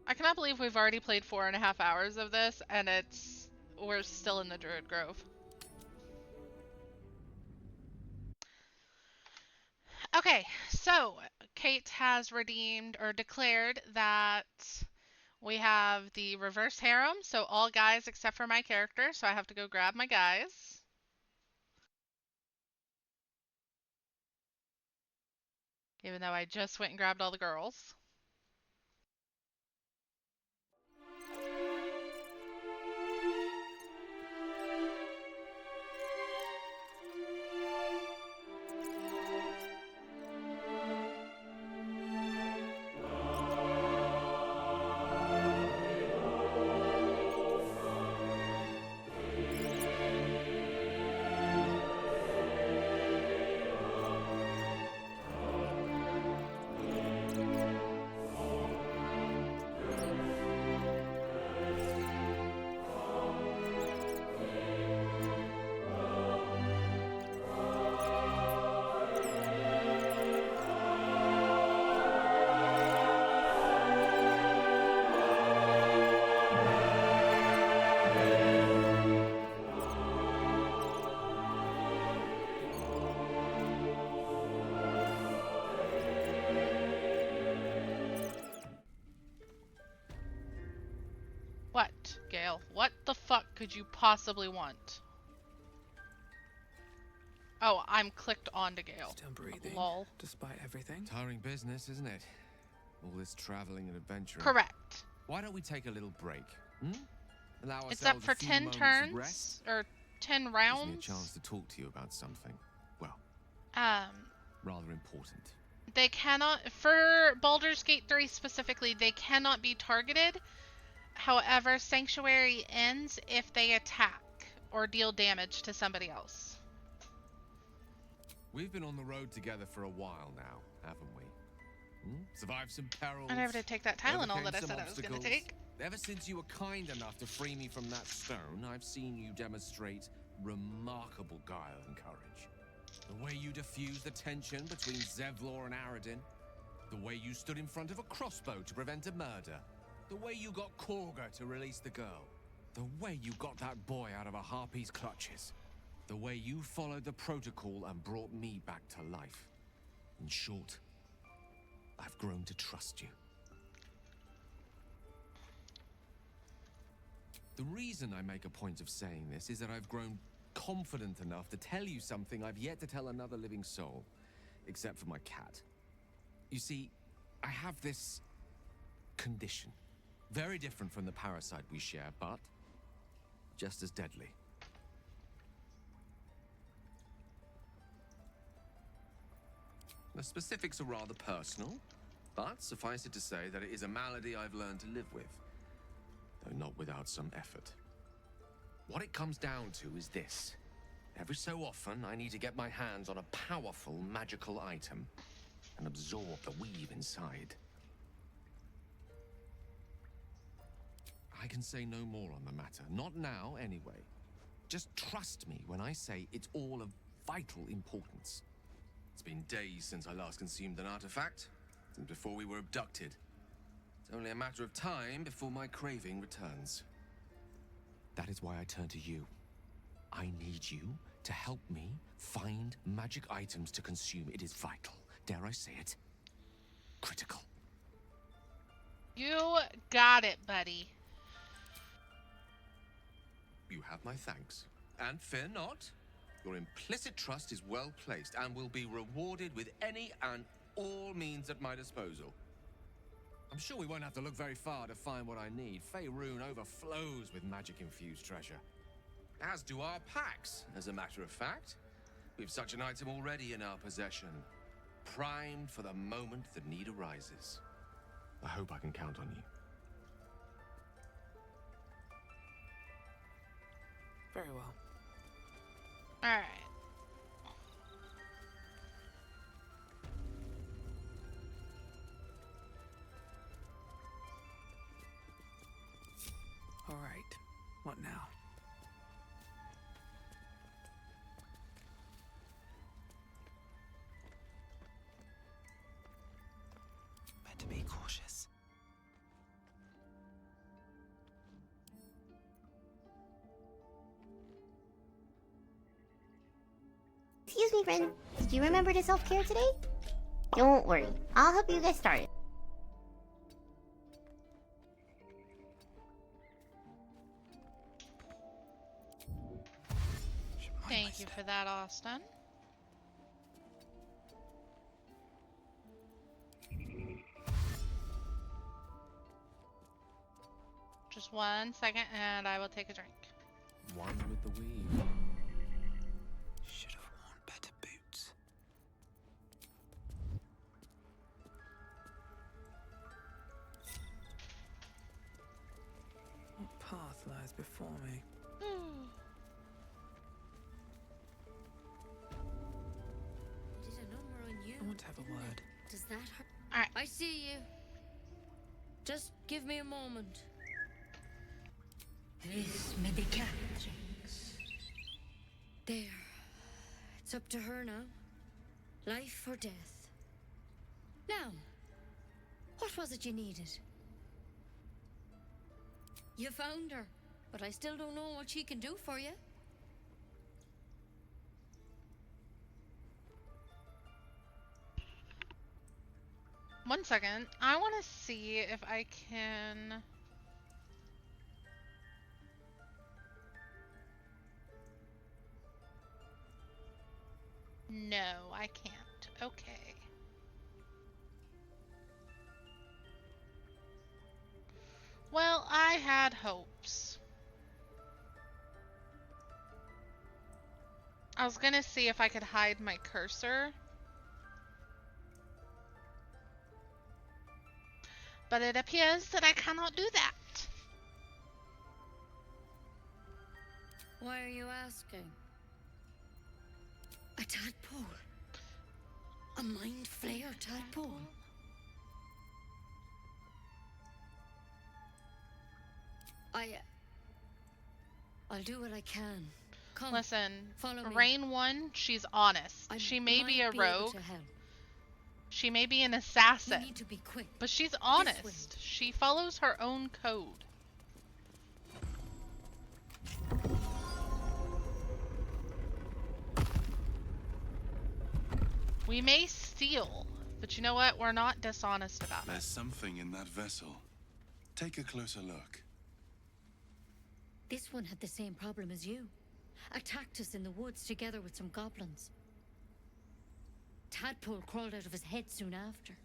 I cannot believe we've already played 4.5 hours of this, and we're still in the Druid Grove. Okay, so Kate has redeemed or declared that we have the reverse harem, so all guys except for my character, so I have to go grab my guys. Even though I just went and grabbed all the girls. What, Gale? What the fuck could you possibly want? Oh, I'm clicked onto Gale. Still breathing, Lol. despite everything. Tiring business, isn't it? All this traveling and adventuring. Correct. Why don't we take a little break? Allow It's up ourselves for a few 10 moments of turns rest. or 10 Gives rounds. me a chance to talk to you about something. Well, rather important. They cannot, for Baldur's Gate 3 specifically, they cannot be targeted. However, Sanctuary ends if they attack or deal damage to somebody else. We've been on the road together for a while now, haven't we? Survived some perils. I never did take that Tylenol overcame that I some said I was going to obstacles. take. Ever since you were kind enough to free me from that stone, I've seen you demonstrate remarkable guile and courage. The way you diffused the tension between Zevlor and Aradin. The way you stood in front of a crossbow to prevent a murder. The way you got Korga to release the girl. The way you got that boy out of a harpy's clutches. The way you followed the protocol and brought me back to life. In short, I've grown to trust you. The reason I make a point of saying this is that I've grown confident enough to tell you something I've yet to tell another living soul, except for my cat. You see, I have this condition. Very different from the parasite we share, but just as deadly. The specifics are rather personal, but suffice it to say that it is a malady I've learned to live with, though not without some effort. What it comes down to is this. Every so often, I need to get my hands on a powerful magical item and absorb the weave inside. I can say no more on the matter, not now anyway. Just trust me when I say it's all of vital importance. It's been days since I last consumed an artifact, since before we were abducted. It's only a matter of time before my craving returns. That is why I turn to you. I need you to help me find magic items to consume. It is vital. Dare I say it? Critical. You got it, buddy. You have my thanks. And fear not. Your implicit trust is well placed and will be rewarded with any and all means at my disposal. I'm sure we won't have to look very far to find what I need. Faerun overflows with magic-infused treasure. As do our packs, as a matter of fact. We've such an item already in our possession. Primed for the moment the need arises. I hope I can count on you. Very well. Alright. All right. What now? Better be cautious. Excuse me, friend. Did you remember to self-care today? Don't worry. I'll help you get started. Thank you for that, Austin. Just 1 second and I will take a drink. One with the weave. Should have worn better boots. What path lies before me? Did a number on you? I want to have a word. Does that hurt? Alright. I see you. Just give me a moment. This medicatrix. There. It's up to her now. Life or death. Now, what was it you needed? You found her, but I still don't know what she can do for you. One second. I want to see if I can... No, I can't. Okay. Well, I had hopes. I was gonna see if I could hide my cursor. But it appears that I cannot do that. Why are you asking? A tadpole? A mind flayer tadpole? I'll do what I can. Come, Listen, follow me. Rayne 1, she's honest. I She may be a might able rogue. to help. She may be an We assassin. need to be quick. But she's way. honest. She follows her own code. We may steal, but you know what? We're not dishonest about it. There's something in that vessel. Take a closer look. This one had the same problem as you. Attacked us in the woods together with some goblins. Tadpole crawled out of his head soon after.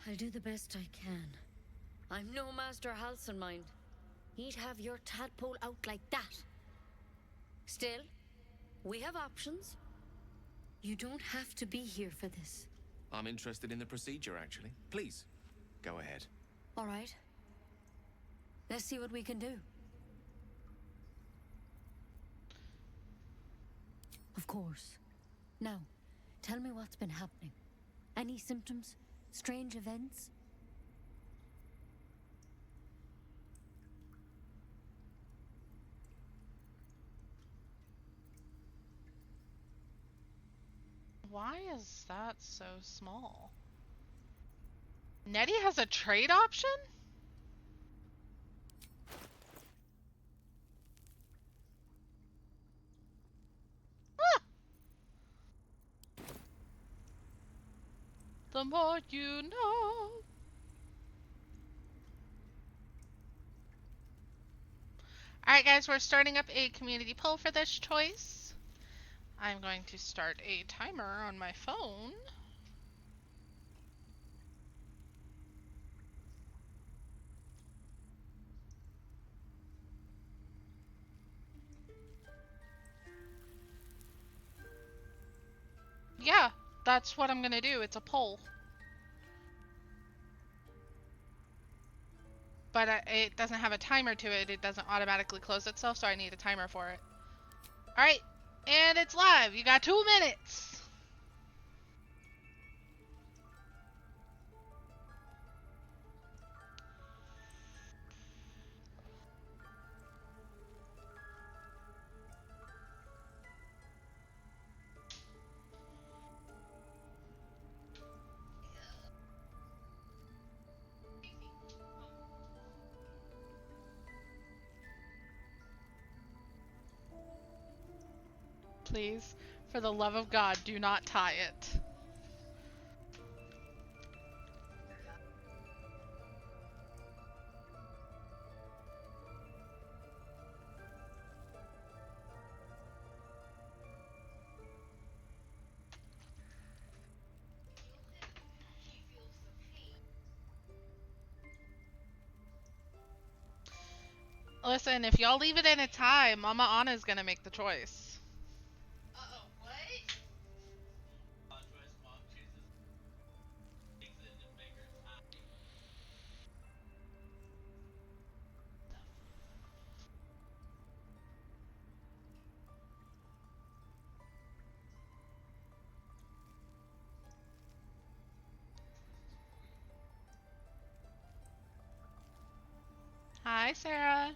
I'll do the best I can. I'm no Master Halcyon mind. He'd have your tadpole out like that. Still, we have options. You don't have to be here for this. I'm interested in the procedure, actually. Please, go ahead. All right. Let's see what we can do. Of course. Now, tell me what's been happening. Any symptoms? Strange events? Why is that so small? Nettie has a trade option? Ah! The more you know. Alright guys, we're starting up a community poll for this choice. I'm going to start a timer on my phone. Yeah, that's what I'm gonna do. It's a poll. But it doesn't have a timer to it. It doesn't automatically close itself, so I need a timer for it. Alright, and it's live. You got 2 minutes. Please, for the love of God, do not tie it. Listen, if y'all leave it in a tie, Mama Anna's gonna make the choice. Hi, Sarah.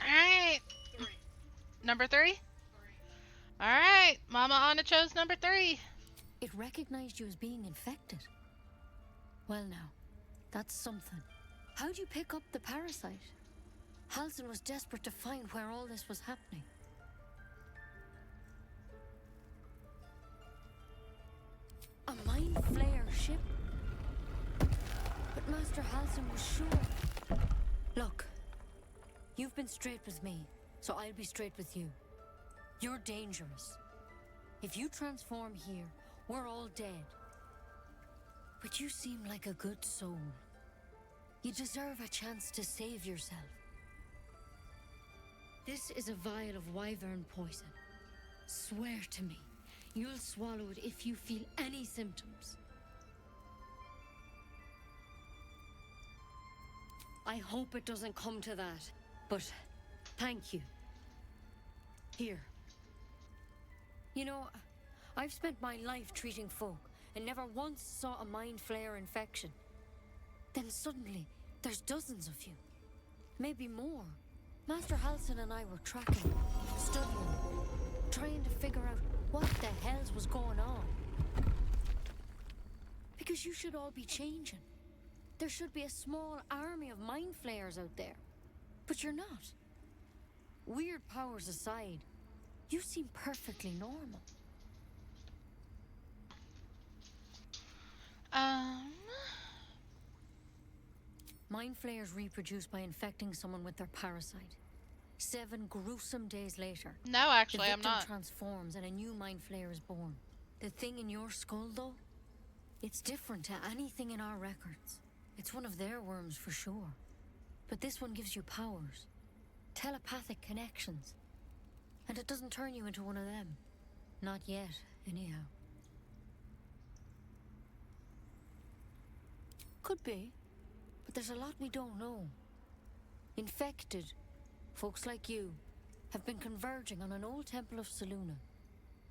Alright. Number 3? Alright, Mama Anna chose number 3. It recognized you as being infected. Well now, that's something. How'd you pick up the parasite? Halsin was desperate to find where all this was happening. A mind flare ship? But Master Halsin was sure. Look, you've been straight with me, so I'll be straight with you. You're dangerous. If you transform here, we're all dead. But you seem like a good soul. You deserve a chance to save yourself. This is a vial of wyvern poison. Swear to me, you'll swallow it if you feel any symptoms. I hope it doesn't come to that, but thank you. Here. You know, I've spent my life treating folk and never once saw a mind flare infection. Then suddenly, there's dozens of you. Maybe more. Master Halsin and I were tracking, studying, trying to figure out what the hells was going on. Because you should all be changing. There should be a small army of mind flayers out there. But you're not. Weird powers aside, you seem perfectly normal. Mind flayers reproduce by infecting someone with their parasite. 7 gruesome days later, No, actually, the I'm victim not. transforms and a new mind flayer is born. The thing in your skull, though, it's different to anything in our records. It's one of their worms for sure. But this one gives you powers. Telepathic connections. And it doesn't turn you into one of them. Not yet, anyhow. Could be. But there's a lot we don't know. Infected, folks like you, have been converging on an old temple of Selûne.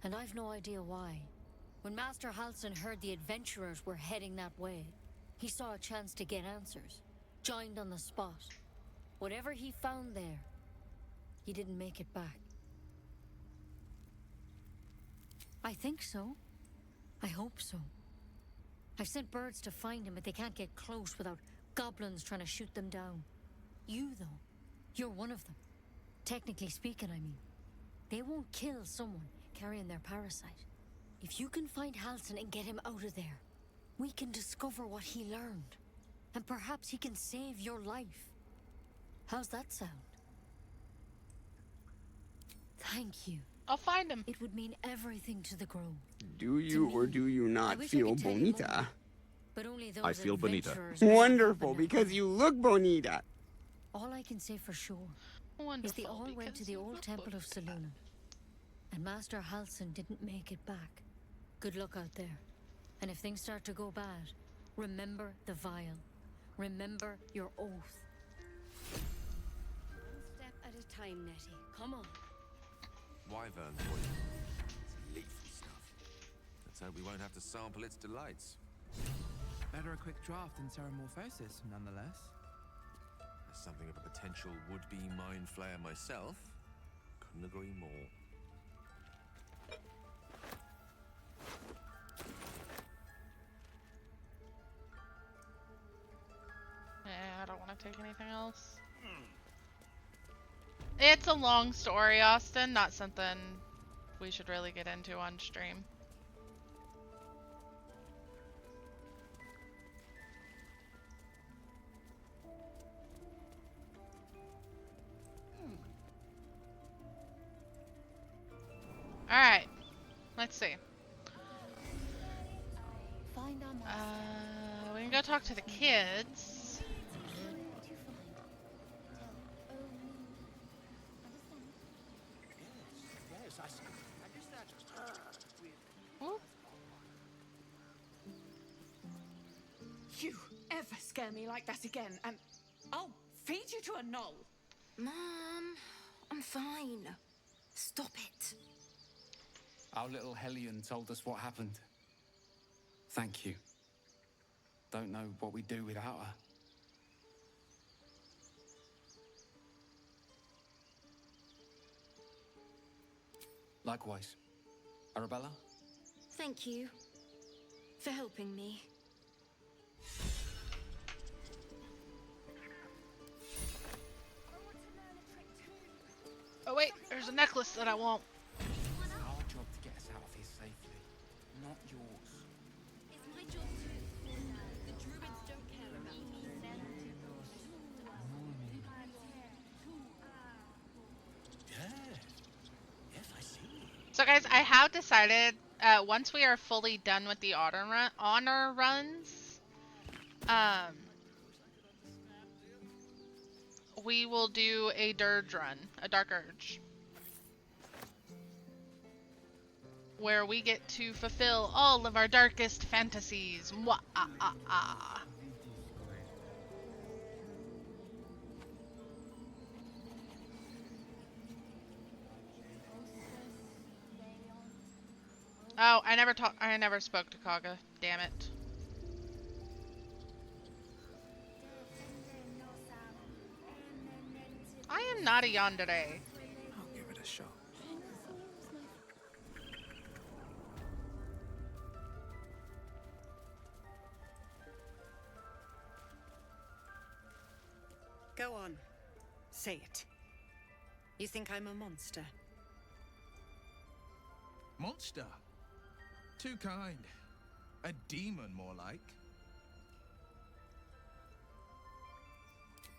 And I've no idea why. When Master Halsin heard the adventurers were heading that way, he saw a chance to get answers. Joined on the spot. Whatever he found there, he didn't make it back. I think so. I hope so. I've sent birds to find him, but they can't get close without goblins trying to shoot them down. You, though, you're one of them. Technically speaking, I mean. They won't kill someone carrying their parasite. If you can find Halsin and get him out of there, we can discover what he learned. And perhaps he can save your life. How's that sound? Thank you. I'll find him. It would mean everything to the Grove. Do you or do you not wish I feel could tell you bonita? more. But only those I feel bonita. adventurers know what Wonderful, happened because now. you look bonita. All I can say for sure is Wonderful. they all went to because the you old look temple of bonita. Selûne. And Master Halsin didn't make it back. Good luck out there. And if things start to go bad, remember the vial. Remember your oath. One step at a time, Nettie. Come on. Wyvern poison. It's lethal stuff. Let's hope we won't have to sample its delights. Better a quick draft than Ceramorphosis, nonetheless. As something of a potential would-be mind flayer myself, couldn't agree more. I don't want to take anything else. It's a long story, Austin. Not something we should really get into on stream. Alright. Let's see. Find our master. We can go talk to the kids. Whoop. You ever scare me like that again, and I'll feed you to a knoll. Mom, I'm fine. Stop it. Our little Hellion told us what happened. Thank you. Don't know what we'd do without her. Likewise. Arabella? Thank you for helping me. Oh wait, there's a necklace that I want. It's our job to get us out of here safely, not yours. It's my job too. The druids don't care about me. Yes, I see. So guys, I have decided once we are fully done with the honor runs, we will do a dirge run, a dark urge, where we get to fulfill all of our darkest fantasies. Mwah, ah, ah, ah. Oh, I never spoke to Kaga. Damn it. I am not a yandere. I'll give it a shot. Go on. Say it. You think I'm a monster? Monster? Too kind. A demon, more like.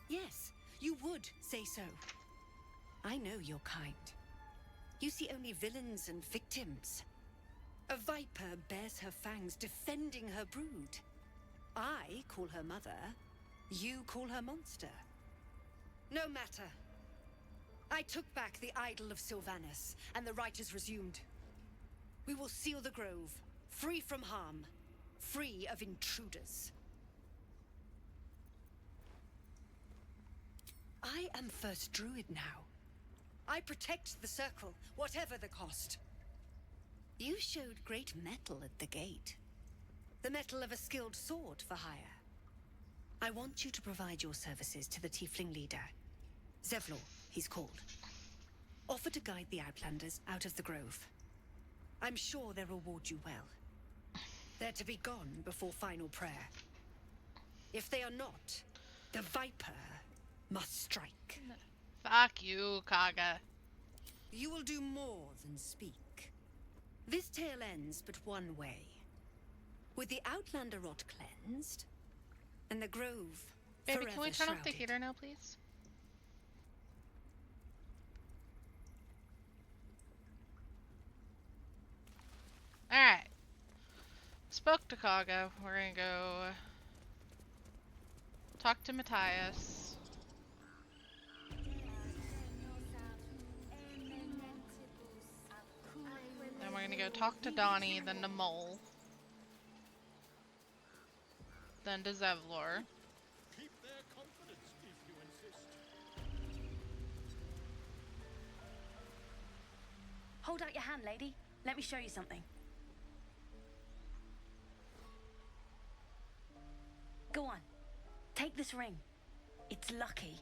Yes, you would say so. I know your kind. You see only villains and victims. A viper bears her fangs defending her brood. I call her mother. You call her monster. No matter. I took back the idol of Sylvanus, and the rite is resumed. We will seal the grove, free from harm, free of intruders. I am first druid now. I protect the circle, whatever the cost. You showed great mettle at the gate. The mettle of a skilled sword for hire. I want you to provide your services to the tiefling leader. Zevlor, he's called. Offer to guide the Outlanders out of the grove. I'm sure they'll reward you well. They're to be gone before final prayer. If they are not, the Viper must strike. Fuck you, Kaga. You will do more than speak. This tale ends but one way. With the Outlander rot cleansed, and the grove Baby, forever can we turn off the shrouded. heater now, please? Alright. Spoke to Kaga. We're gonna go talk to Matthias. Then we're gonna go talk to Donnie, then to Mole. Then to Zevlor. Hold out your hand, lady. Let me show you something. Go on. Take this ring. It's lucky.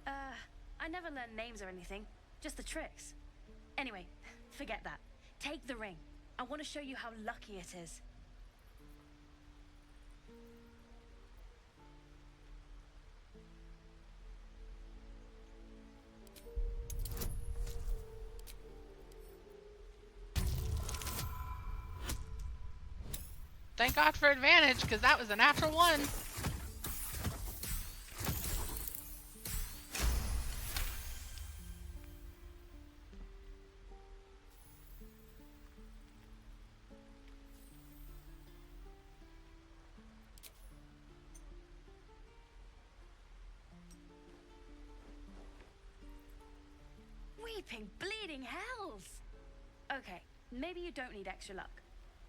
I never learned names or anything. Just the tricks. Anyway, forget that. Take the ring. I want to show you how lucky it is. Thank God for advantage, because that was a natural one. Weeping, bleeding hells! Okay, maybe you don't need extra luck.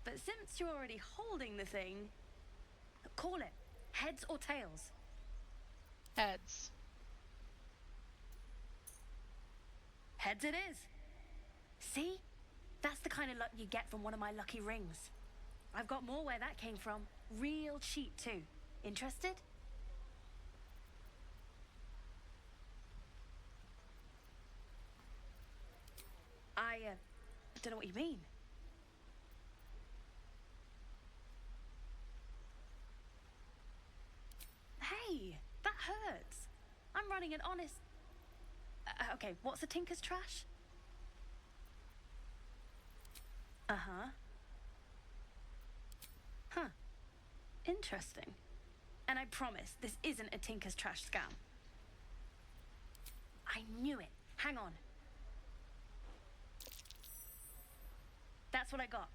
But since you're already holding the thing, call it. Heads or tails? Heads. Heads it is. See? That's the kind of luck you get from one of my lucky rings. I've got more where that came from. Real cheap, too. Interested? I don't know what you mean. Hey, that hurts. I'm running an honest... okay, what's a tinker's trash? Uh-huh. Huh. Interesting. And I promise, this isn't a tinker's trash scam. I knew it. Hang on. That's what I got.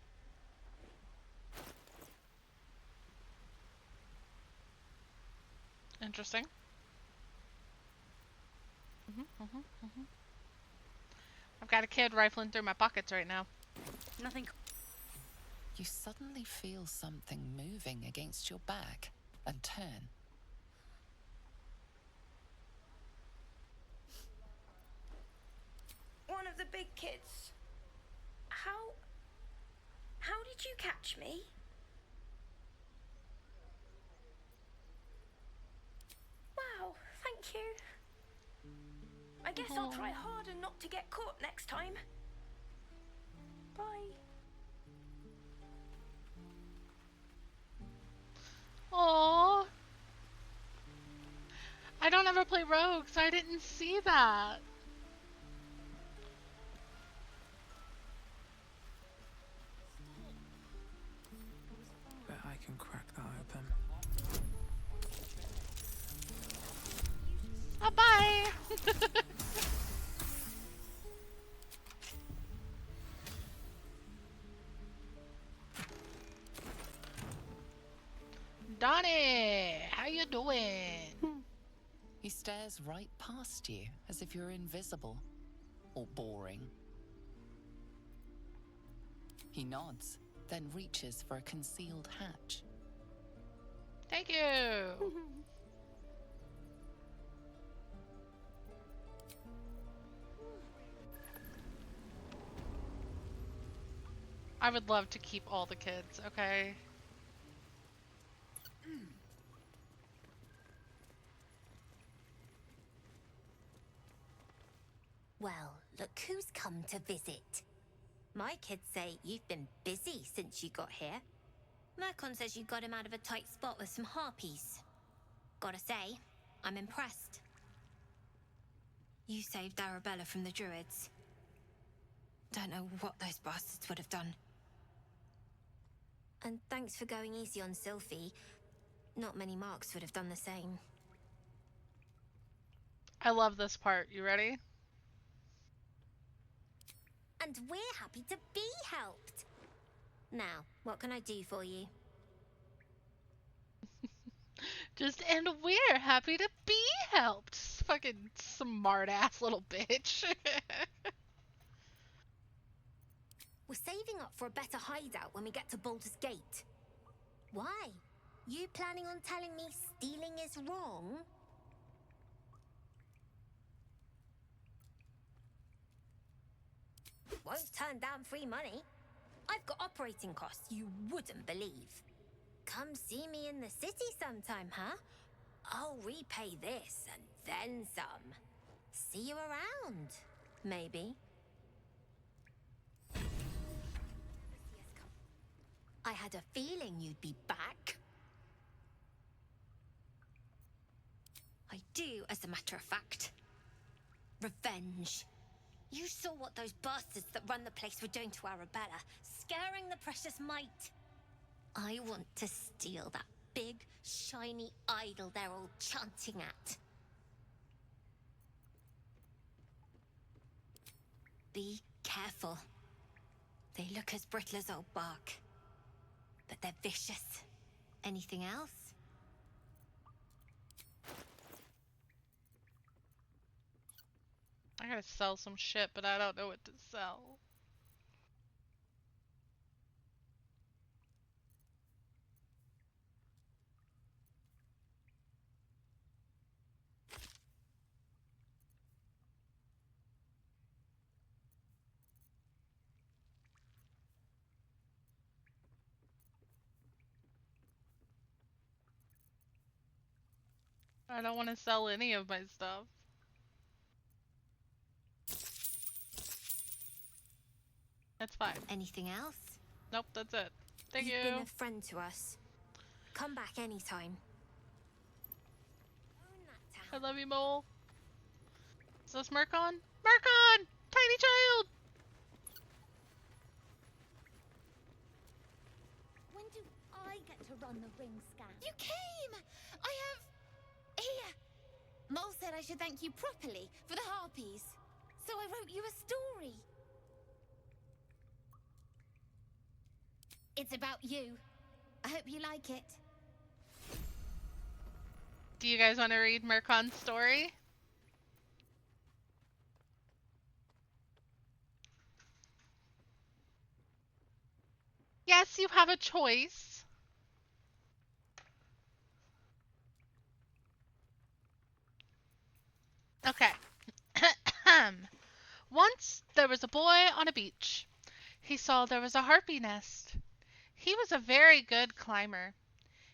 Interesting. I've got a kid rifling through my pockets right now. Nothing. You suddenly feel something moving against your back and turn. One of the big kids. How did you catch me? Wow, thank you. I guess I'll try harder not to get caught next time. Bye. Aww. I don't ever play Rogue, so I didn't see that. Bet I can crack that open. Oh, bye! Donnie, how you doing? He stares right past you as if you're invisible or boring. He nods, then reaches for a concealed hatch. Thank you. I would love to keep all the kids, okay? Well, look who's come to visit. My kids say you've been busy since you got here. Mercon says you got him out of a tight spot with some harpies. Gotta say, I'm impressed. You saved Arabella from the druids. Don't know what those bastards would have done. And thanks for going easy on Sylphie. Not many marks would have done the same. I love this part. You ready? And we're happy to be helped. Now, what can I do for you? And we're happy to be helped. Fucking smart ass little bitch. We're saving up for a better hideout when we get to Baldur's Gate. Why? You planning on telling me stealing is wrong? Won't turn down free money. I've got operating costs you wouldn't believe. Come see me in the city sometime, huh? I'll repay this and then some. See you around, maybe. I had a feeling you'd be back. I do, as a matter of fact. Revenge. You saw what those bastards that run the place were doing to Arabella, scaring the precious mite. I want to steal that big, shiny idol they're all chanting at. Be careful. They look as brittle as old bark, but they're vicious. Anything else? I gotta sell some shit, but I don't know what to sell. I don't want to sell any of my stuff. That's fine. Anything else? Nope, that's it. Thank you. You've been a friend to us. Come back anytime. I love you, Mole. Is this Murkon? Murkon! Tiny child! When do I get to run the ring scan? You came! I have... Here! Mole said I should thank you properly for the harpies. So I wrote you a story. It's about you. I hope you like it. Do you guys want to read Murkon's story? Yes, you have a choice. Okay. Once there was a boy on a beach. He saw there was a harpy nest. He was a very good climber.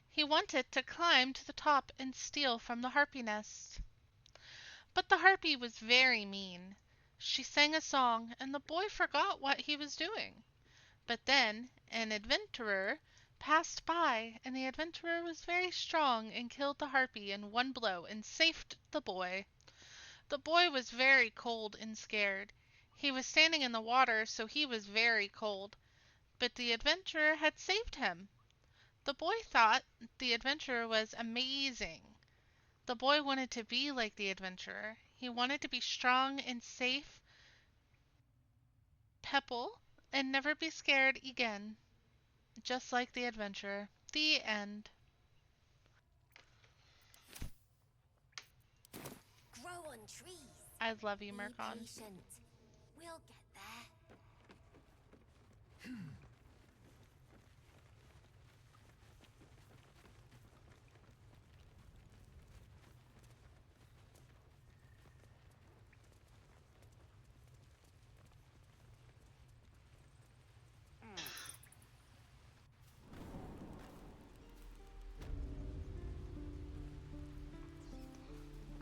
He wanted to climb to the top and steal from the harpy nest. But the harpy was very mean. She sang a song, and the boy forgot what he was doing. But then an adventurer passed by, and the adventurer was very strong and killed the harpy in one blow and saved the boy. The boy was very cold and scared. He was standing in the water, so he was very cold. But the adventurer had saved him. The boy thought the adventurer was amazing. The boy wanted to be like the adventurer. He wanted to be strong and safe, pepple, and never be scared again. Just like the adventurer. The end. Grow on trees. I love you, Be Murkon. patient. We'll get there.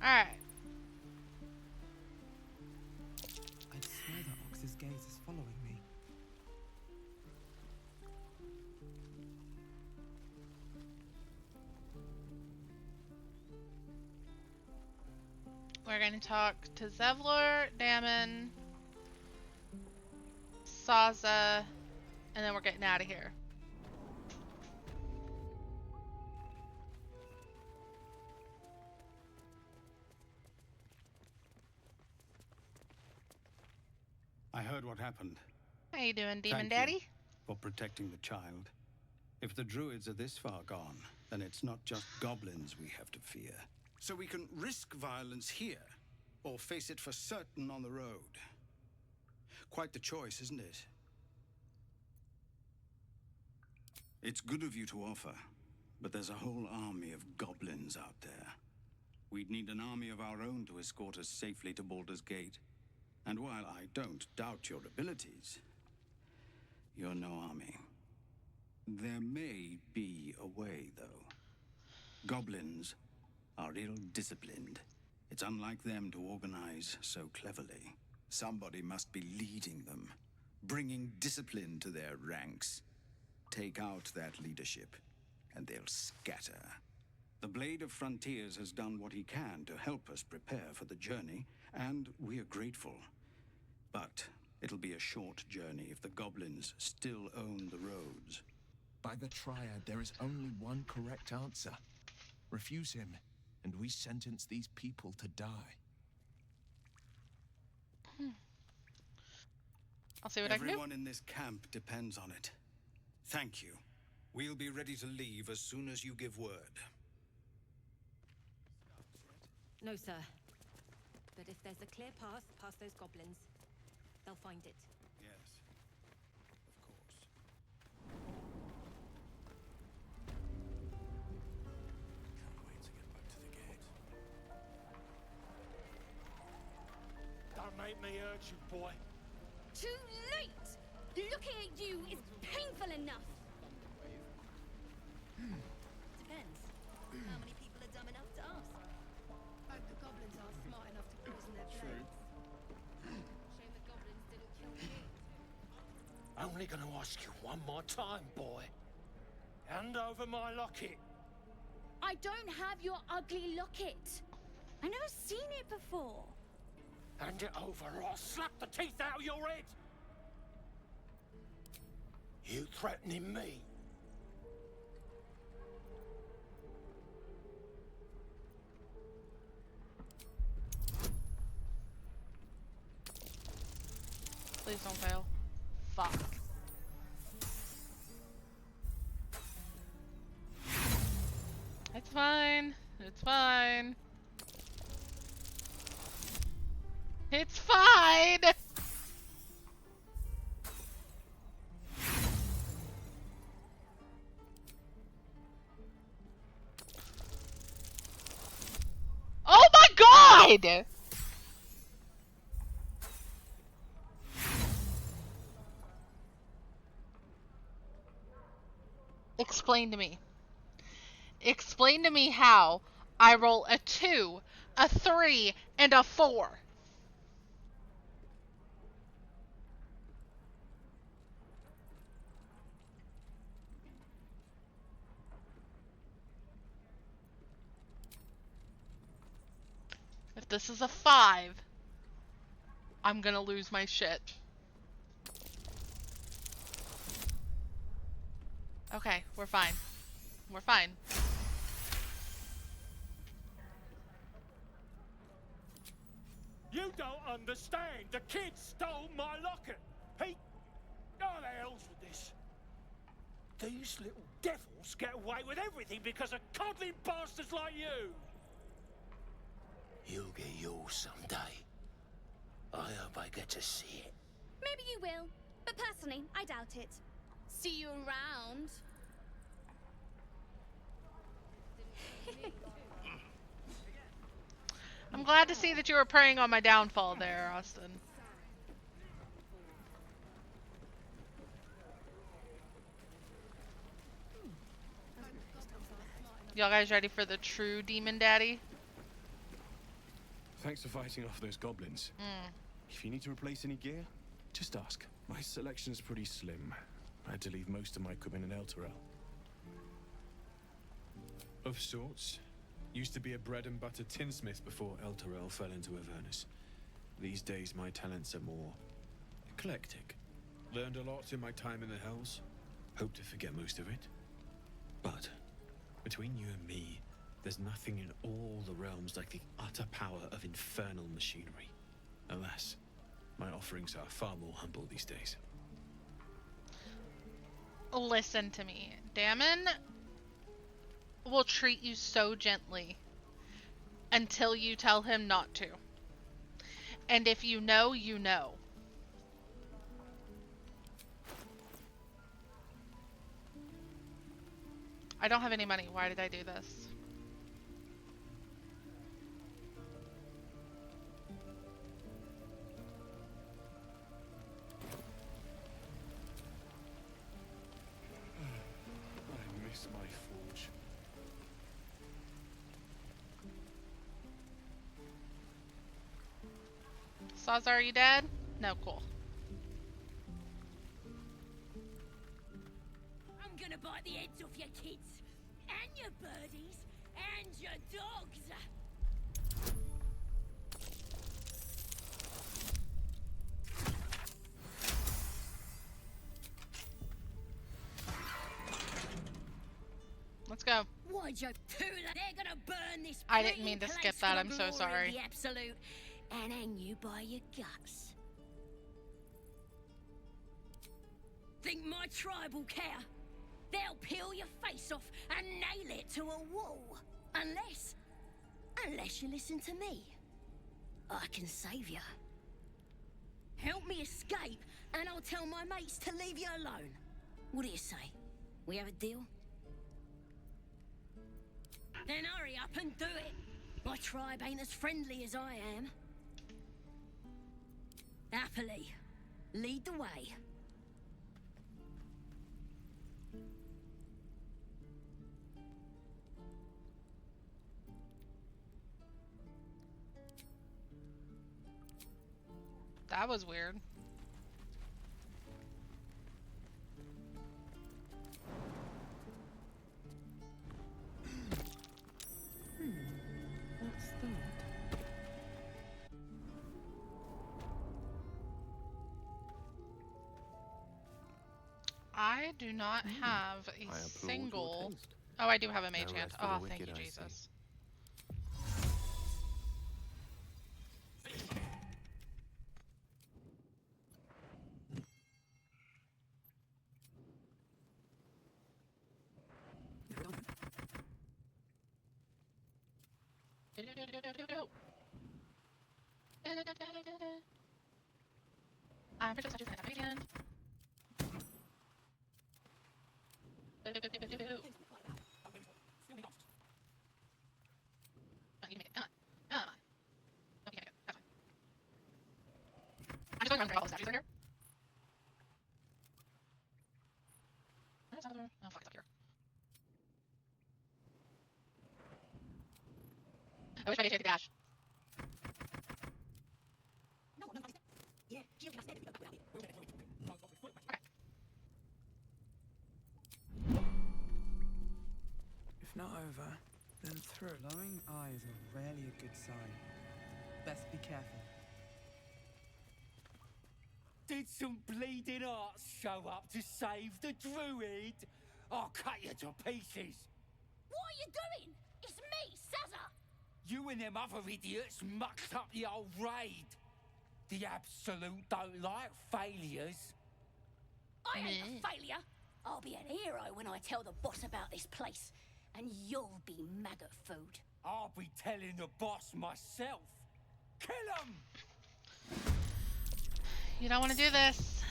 Alright. I swear that Ox's gaze is following me. We're going to talk to Zevlor, Damon, Saza, and then we're getting out of here. I heard what happened. How you doing, Demon Thank you Daddy? for protecting the child. If the druids are this far gone, then it's not just goblins we have to fear. So we can risk violence here, or face it for certain on the road. Quite the choice, isn't it? It's good of you to offer, but there's a whole army of goblins out there. We'd need an army of our own to escort us safely to Baldur's Gate. And while I don't doubt your abilities, you're no army. There may be a way, though. Goblins are ill-disciplined. It's unlike them to organize so cleverly. Somebody must be leading them, bringing discipline to their ranks. Take out that leadership, and they'll scatter. The Blade of Frontiers has done what he can to help us prepare for the journey, and we are grateful. But it'll be a short journey if the goblins still own the roads. By the Triad, there is only one correct answer. Refuse him, and we sentence these people to die. I'll see what I can do. Everyone in this camp depends on it. Thank you. We'll be ready to leave as soon as you give word. No, sir. But if there's a clear path past those goblins, they'll find it. Yes, of course. Can't wait to get back to the gate. Don't make me hurt you, boy. Too late! Looking at you is painful enough. Depends. How many people are dumb enough to ask? Hope the goblins are smart enough to poison their blades. Shame the goblins didn't kill you. Only gonna ask you one more time, boy. Hand over my locket. I don't have your ugly locket. I've never seen it before. Hand it over or I'll slap the teeth out of your head. You threatening me? Please don't fail. Fuck. It's fine. It's fine. It's fine! Oh my god! Explain to me. Explain to me how I roll a 2, a 3, and a 4. If this is a 5, I'm gonna lose my shit. Okay, we're fine. We're fine. You don't understand. The kid stole my locket. He... Oh, the hell's with this? These little devils get away with everything because of coddling bastards like you. You'll get yours someday. I hope I get to see it. Maybe you will, but personally, I doubt it. See you around. I'm glad to see that you were preying on my downfall there, Austin. Y'all guys ready for the true demon daddy? Thanks for fighting off those goblins. If you need to replace any gear, just ask. My selection's pretty slim. I had to leave most of my equipment in Elturel. Of sorts. Used to be a bread and butter tinsmith before Elturel fell into Avernus. These days my talents are more eclectic. Learned a lot in my time in the Hells. Hope to forget most of it. But between you and me, there's nothing in all the realms like the utter power of infernal machinery. Alas, my offerings are far more humble these days. Listen to me. Damon will treat you so gently until you tell him not to. And if you know, you know. I don't have any money. Why did I do this? Bless my forge. Sazar, are you dead? No, cool. I'm gonna bite the heads off your kids, and your birdies, and your dogs. Let's go. Why'd you do that? They're gonna burn this. I didn't mean to pretty skip place that. for I'm the so glory of sorry. The absolute, and hang you by your guts. Think my tribe will care? They'll peel your face off and nail it to a wall. Unless you listen to me. I can save you. Help me escape, and I'll tell my mates to leave you alone. What do you say? We have a deal? Then hurry up and do it. My tribe ain't as friendly as I am. Happily, lead the way. That was weird. What's that? I do not have a I applaud single. your taste. Oh, I do have a mage No hand. rest for the Oh, thank you, wicked, I see. Jesus. I'm just a mage hand. I'm just going around the all the statues in here. Where's other? Oh fuck, it's up here. I wish my mage hand could dash. If not over, then through. Glowing eyes are rarely a good sign. Best be careful. Did some bleeding hearts show up to save the druid? I'll cut you to pieces. What are you doing? It's me, Sazza! You and them other idiots mucked up the old raid. The Absolute don't like failures. I ain't a failure. I'll be an hero when I tell the boss about this place. And you'll be maggot food. I'll be telling the boss myself. Kill him! You don't want to do this.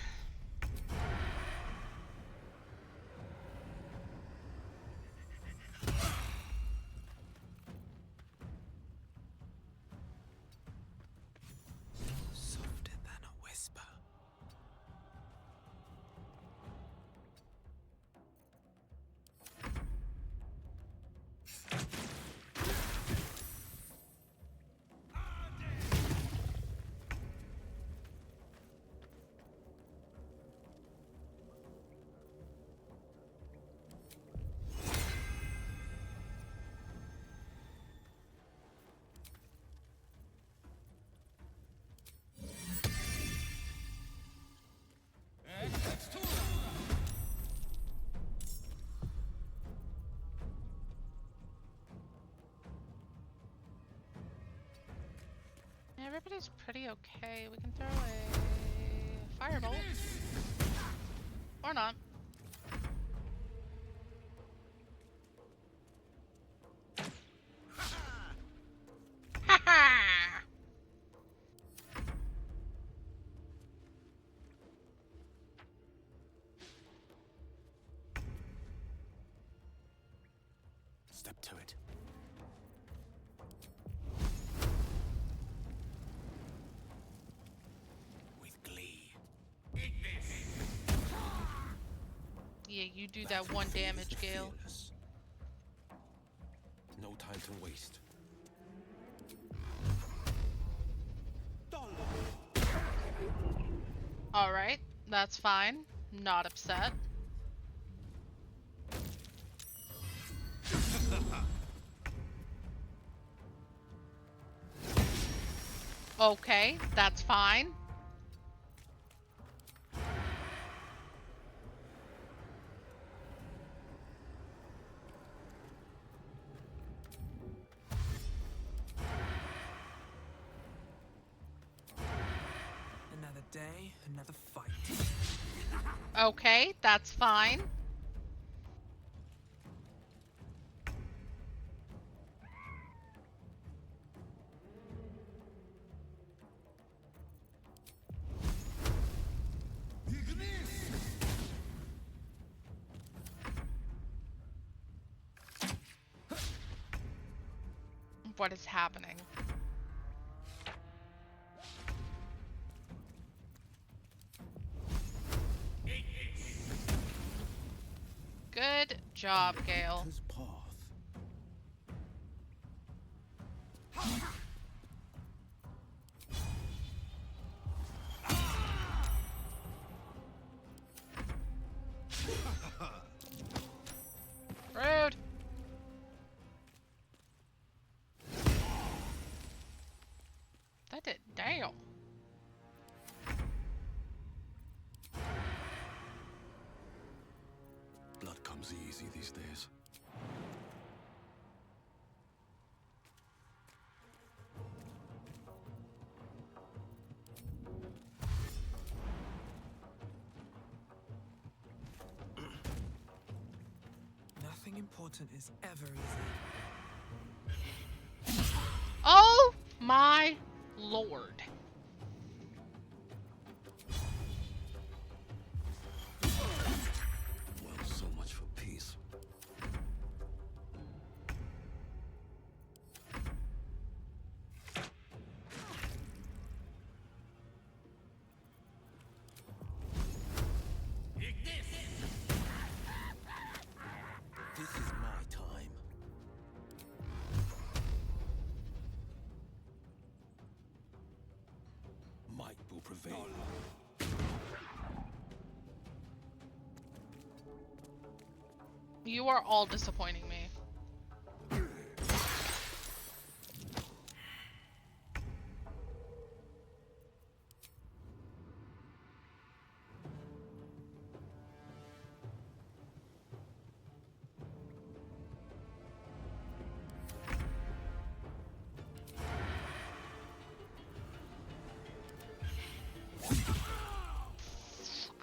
Softer than a whisper. Everybody's pretty okay. We can throw a firebolt. Or not. Step to it. With glee. Yeah. Yeah, you do that one damage, Gale. No time to waste. Alright, that's fine. Not upset. Okay, that's fine. Another day, another fight. Okay, that's fine. What is happening? Good job, Gale. Rude. That did damn. Blood comes easy these days. Nothing important is ever easy. Oh my lord. Well, so much for peace. This is my time. Might will prevail. You are all disappointing me.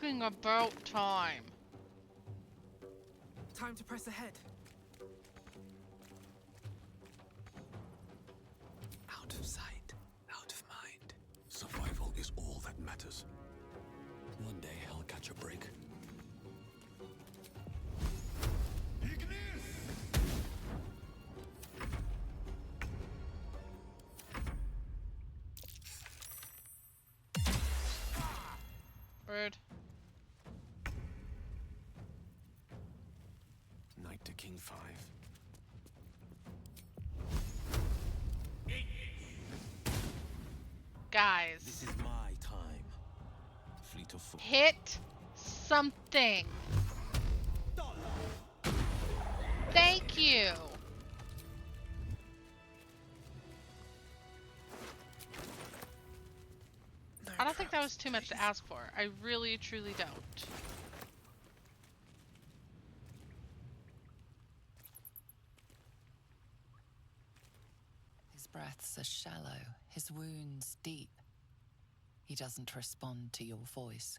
Fucking about time. Time to press ahead. Out of sight, out of mind. Survival is all that matters. One day I'll catch a break. Rude. Knight to King 5. Guys. This is my time. Fleet of foot. Hit something. Thank you. I don't think that was too much to ask for. I really, truly don't. His breaths are shallow, his wounds deep. He doesn't respond to your voice.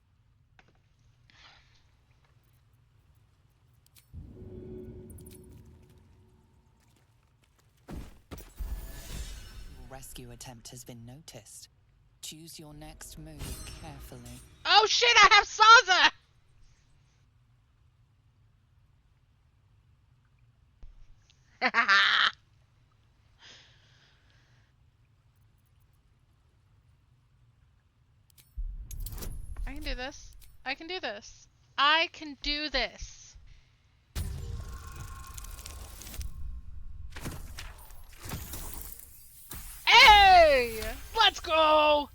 Your rescue attempt has been noticed. Choose your next move carefully. Oh shit, I have Sansa! I can do this. I can do this. I can do this. Yay! Let's go!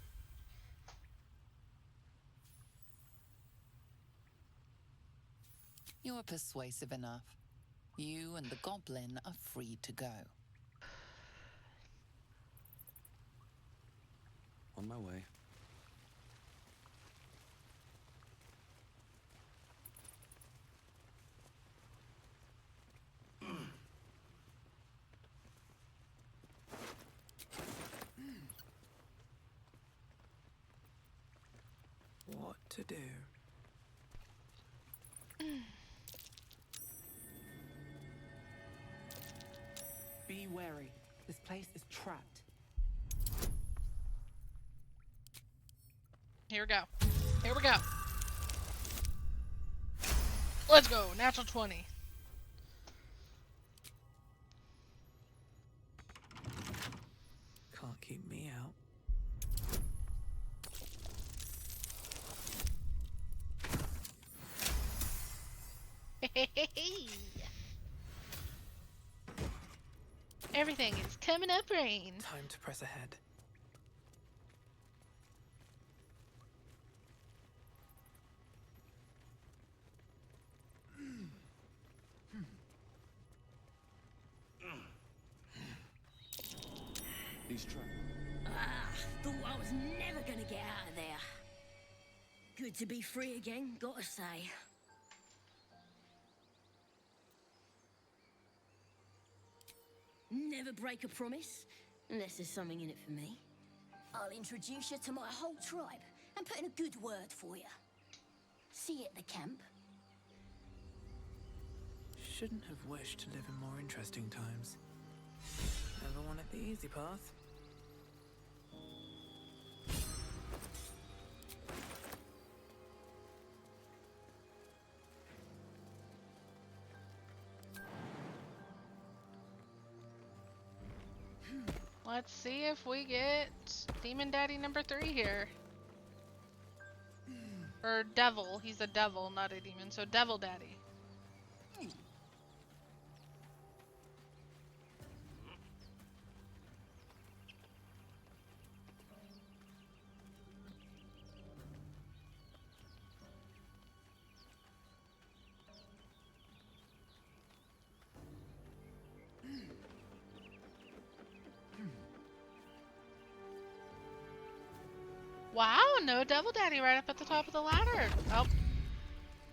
You're persuasive enough. You and the goblin are free to go. On my way. What to do? Be wary. This place is trapped. Here we go. Here we go. Let's go. Natural 20. Can't keep me out. Everything is coming up, Rayne. Time to press ahead. These traps. Ah, thought I was never gonna get out of there. Good to be free again, gotta say. Never break a promise, unless there's something in it for me. I'll introduce you to my whole tribe and put in a good word for you. See you at the camp. Shouldn't have wished to live in more interesting times. Never wanted the easy path. Let's see if we get Demon Daddy number 3 here. Or Devil. He's a devil, not a demon. So Devil Daddy. Wow, no Devil Daddy right up at the top of the ladder. Oh,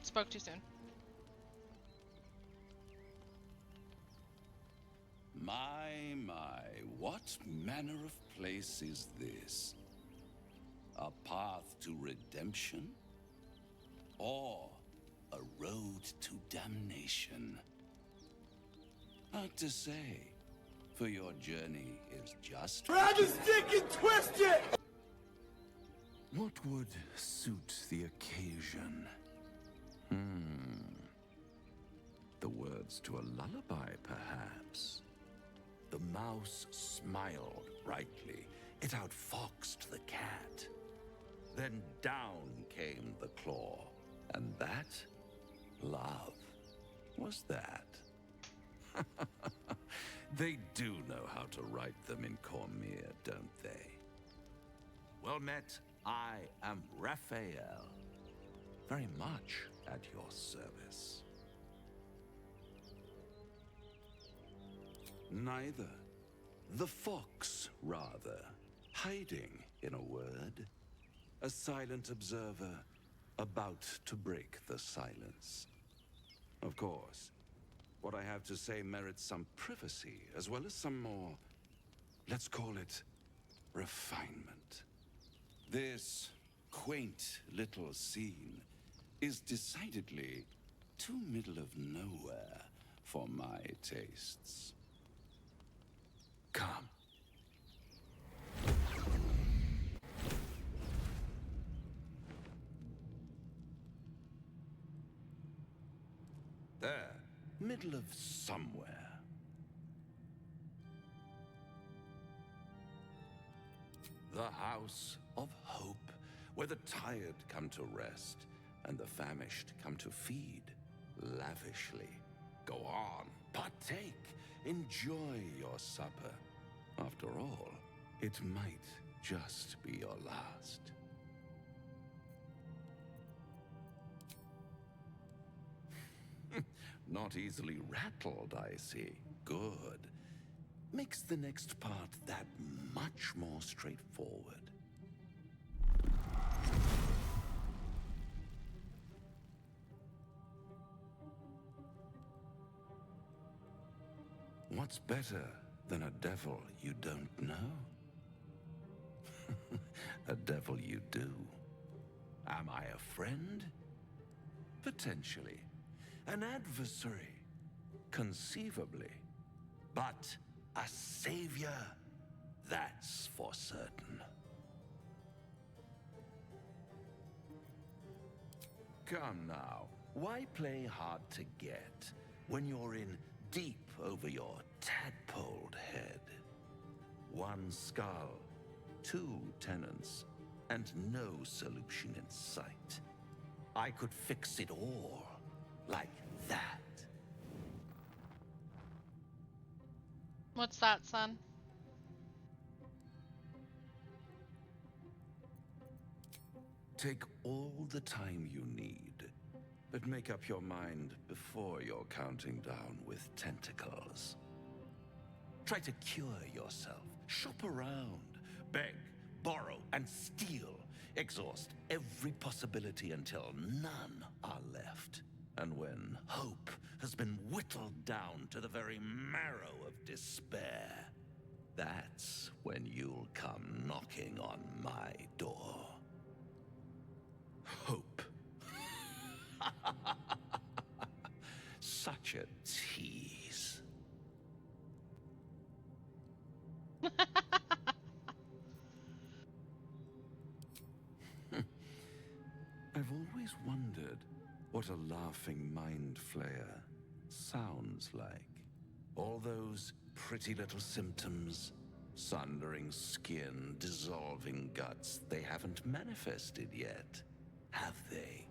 spoke too soon. My, what manner of place is this? A path to redemption? Or a road to damnation? Hard to say, for your journey is just... Grab his dick and twist it! What would suit the occasion? The words to a lullaby, perhaps. The mouse smiled brightly. It outfoxed the cat. Then down came the claw. And that, love, was that. They do know how to write them in Cormier, don't they? Well met. I am Raphael, very much at your service. Neither. The fox, rather, hiding, in a word. A silent observer, about to break the silence. Of course, what I have to say merits some privacy, as well as some more, let's call it, refinement. This quaint little scene is decidedly too middle of nowhere for my tastes. Come. There, middle of somewhere. The House of Hope, where the tired come to rest and the famished come to feed lavishly. Go on, partake, enjoy your supper. After all, It might just be your last. Not easily rattled, I see. Good. Makes the next part that much more straightforward. What's better than a devil you don't know? A devil you do. Am I a friend? Potentially. An adversary? Conceivably. But a savior? That's for certain. Come now, why play hard to get when you're in deep over your tadpoled head? One skull, two tenants, and no solution in sight. I could fix it all, like that. What's that, son? Take all the time you need, but make up your mind before you're counting down with tentacles. Try to cure yourself. Shop around. Beg, borrow, and steal. Exhaust every possibility until none are left. And when hope has been whittled down to the very marrow of despair, that's when you'll come knocking on my door. Hope. Such a tease. I've always wondered what a laughing mind flayer sounds like. All those pretty little symptoms, sundering skin, dissolving guts, they haven't manifested yet, have they?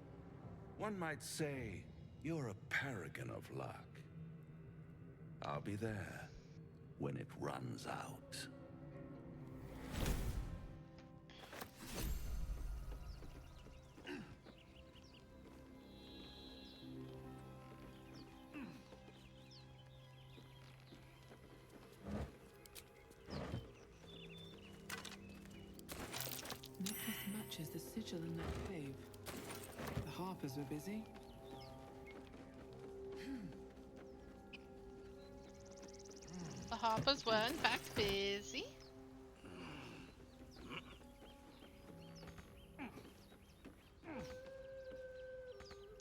One might say you're a paragon of luck. I'll be there when it runs out. Necklace matches the sigil in that cave. The Harpers were busy. The Hoppers were in fact busy.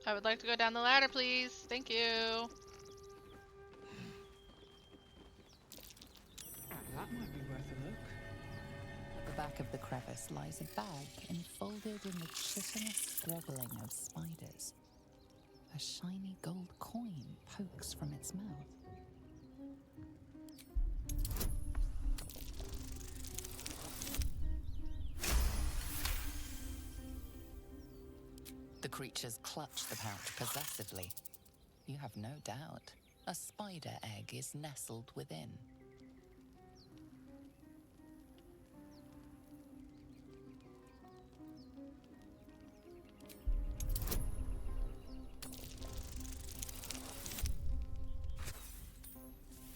I would like to go down the ladder, please. Thank you. That might be worth a look. At the back of the crevice lies a bag enfolded in the chitinous struggling of spiders. A shiny gold coin pokes from its mouth. The creatures clutch the pouch possessively. You have no doubt. A spider egg is nestled within.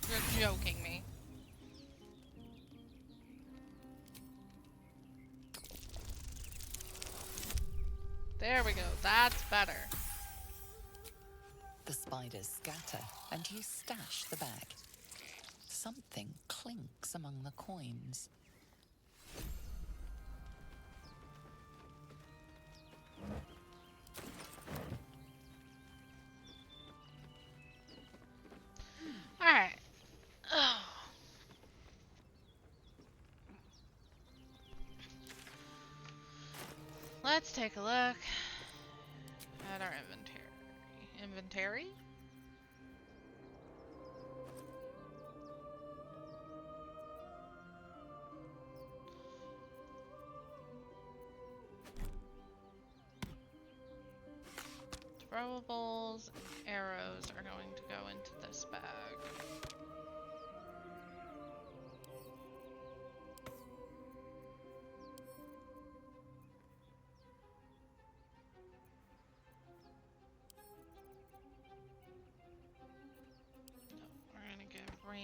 You're joking me. There we go. That's better. The spiders scatter, and you stash the bag. Something clinks among the coins. All right. Oh. Let's take a look at our inventory. Inventory? Throwables and arrows are going to go into this bag.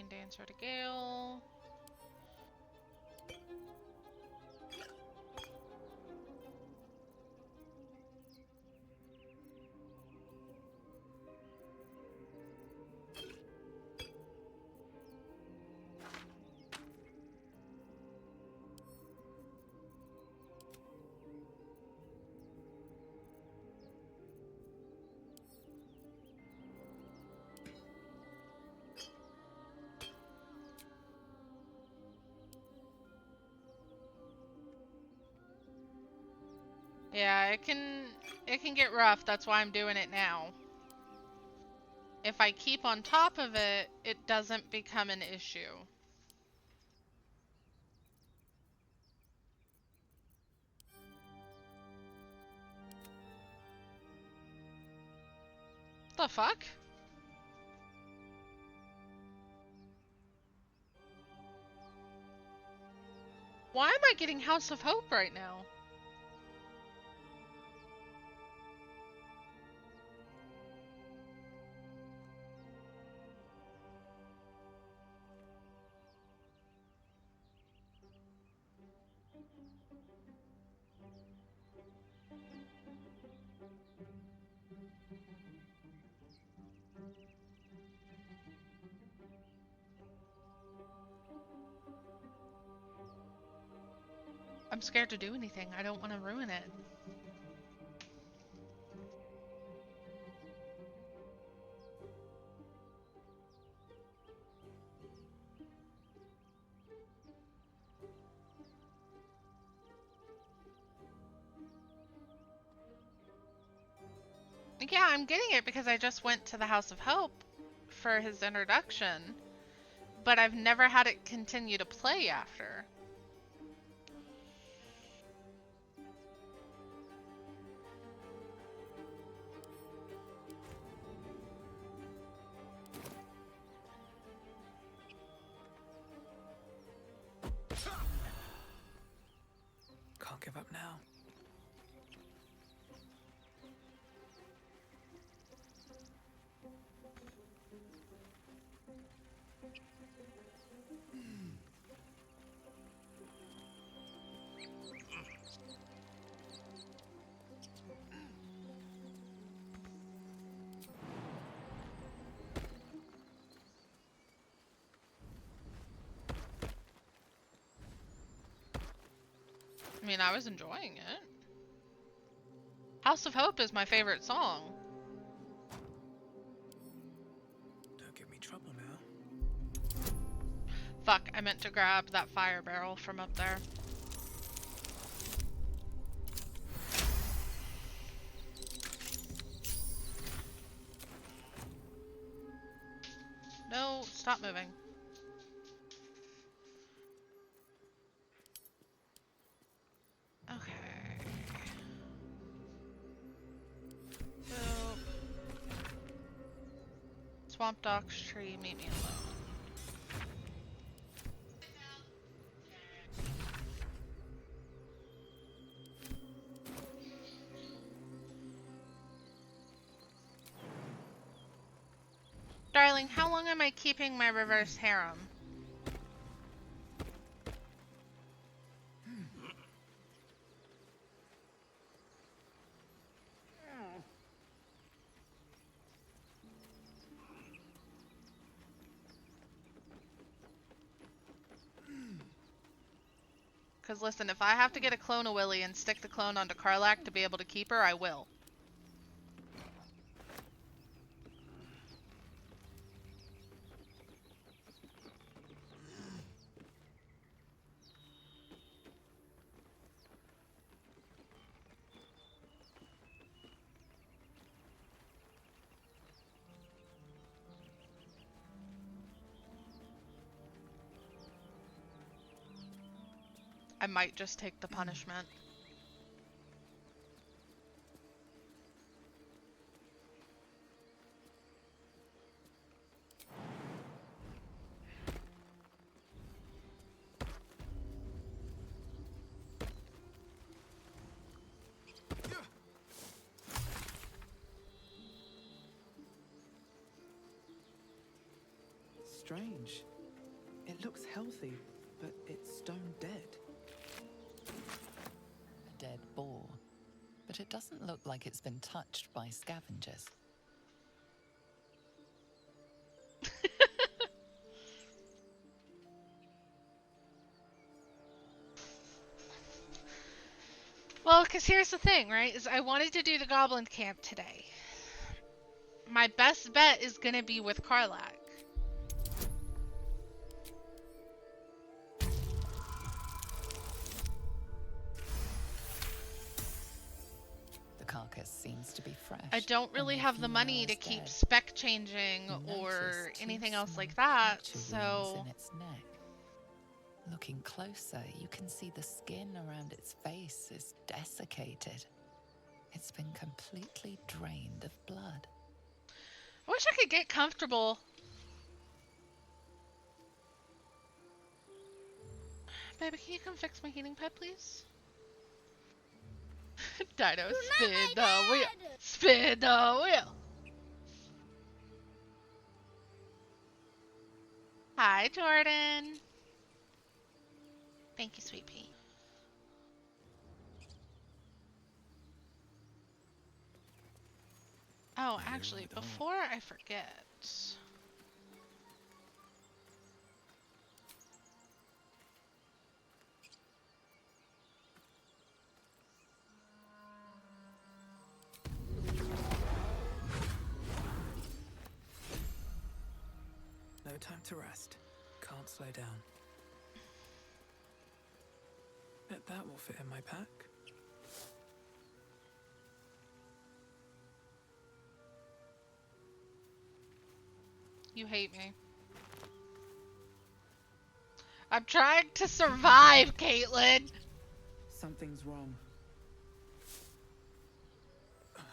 Rayne, Dancer to Gale. Yeah, it can get rough. That's why I'm doing it now. If I keep on top of it, it doesn't become an issue. The fuck? Why am I getting House of Hope right now? I'm scared to do anything. I don't want to ruin it. Yeah, I'm getting it because I just went to the House of Hope for his introduction, but I've never had it continue to play after. Can't give up now. I mean, I was enjoying it. House of Hope is my favorite song. Don't give me trouble now. Fuck, I meant to grab that fire barrel from up there. No, stop moving. Okay. Boop. Swamp Docks tree, meet me alone. Darling, how long am I keeping my reverse harem? Because listen, if I have to get a clone of Willy and stick the clone onto Karlach to be able to keep her, I will. I might just take the punishment. Strange. It looks healthy, but it's stone dead. A dead boar, but it doesn't look like it's been touched by scavengers. Well, because here's the thing, right? Is I wanted to do the goblin camp today. My best bet is going to be with Karlach. The carcass seems to be fresh. I don't really have the money to keep spec changing or anything else like that, so... In its neck. Looking closer, you can see the skin around its face is desiccated. It's been completely drained of blood. I wish I could get comfortable. Baby, can you come fix my heating pad, please? Dino, spin the wheel. Spin the wheel. Hi, Jordan. Thank you, sweet pea. Oh, actually, before I forget... No time to rest. Can't slow down. Bet that will fit in my pack. You hate me. I'm trying to survive, Caitlin! Something's wrong.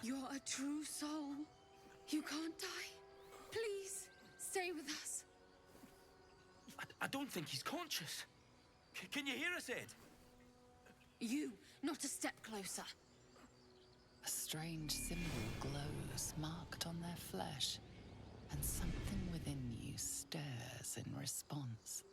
You're a true soul. You can't die. Please, stay with us. I don't think he's conscious. Can you hear us, Ed? You, not a step closer. A strange symbol glows, marked on their flesh, and something within you stirs in response.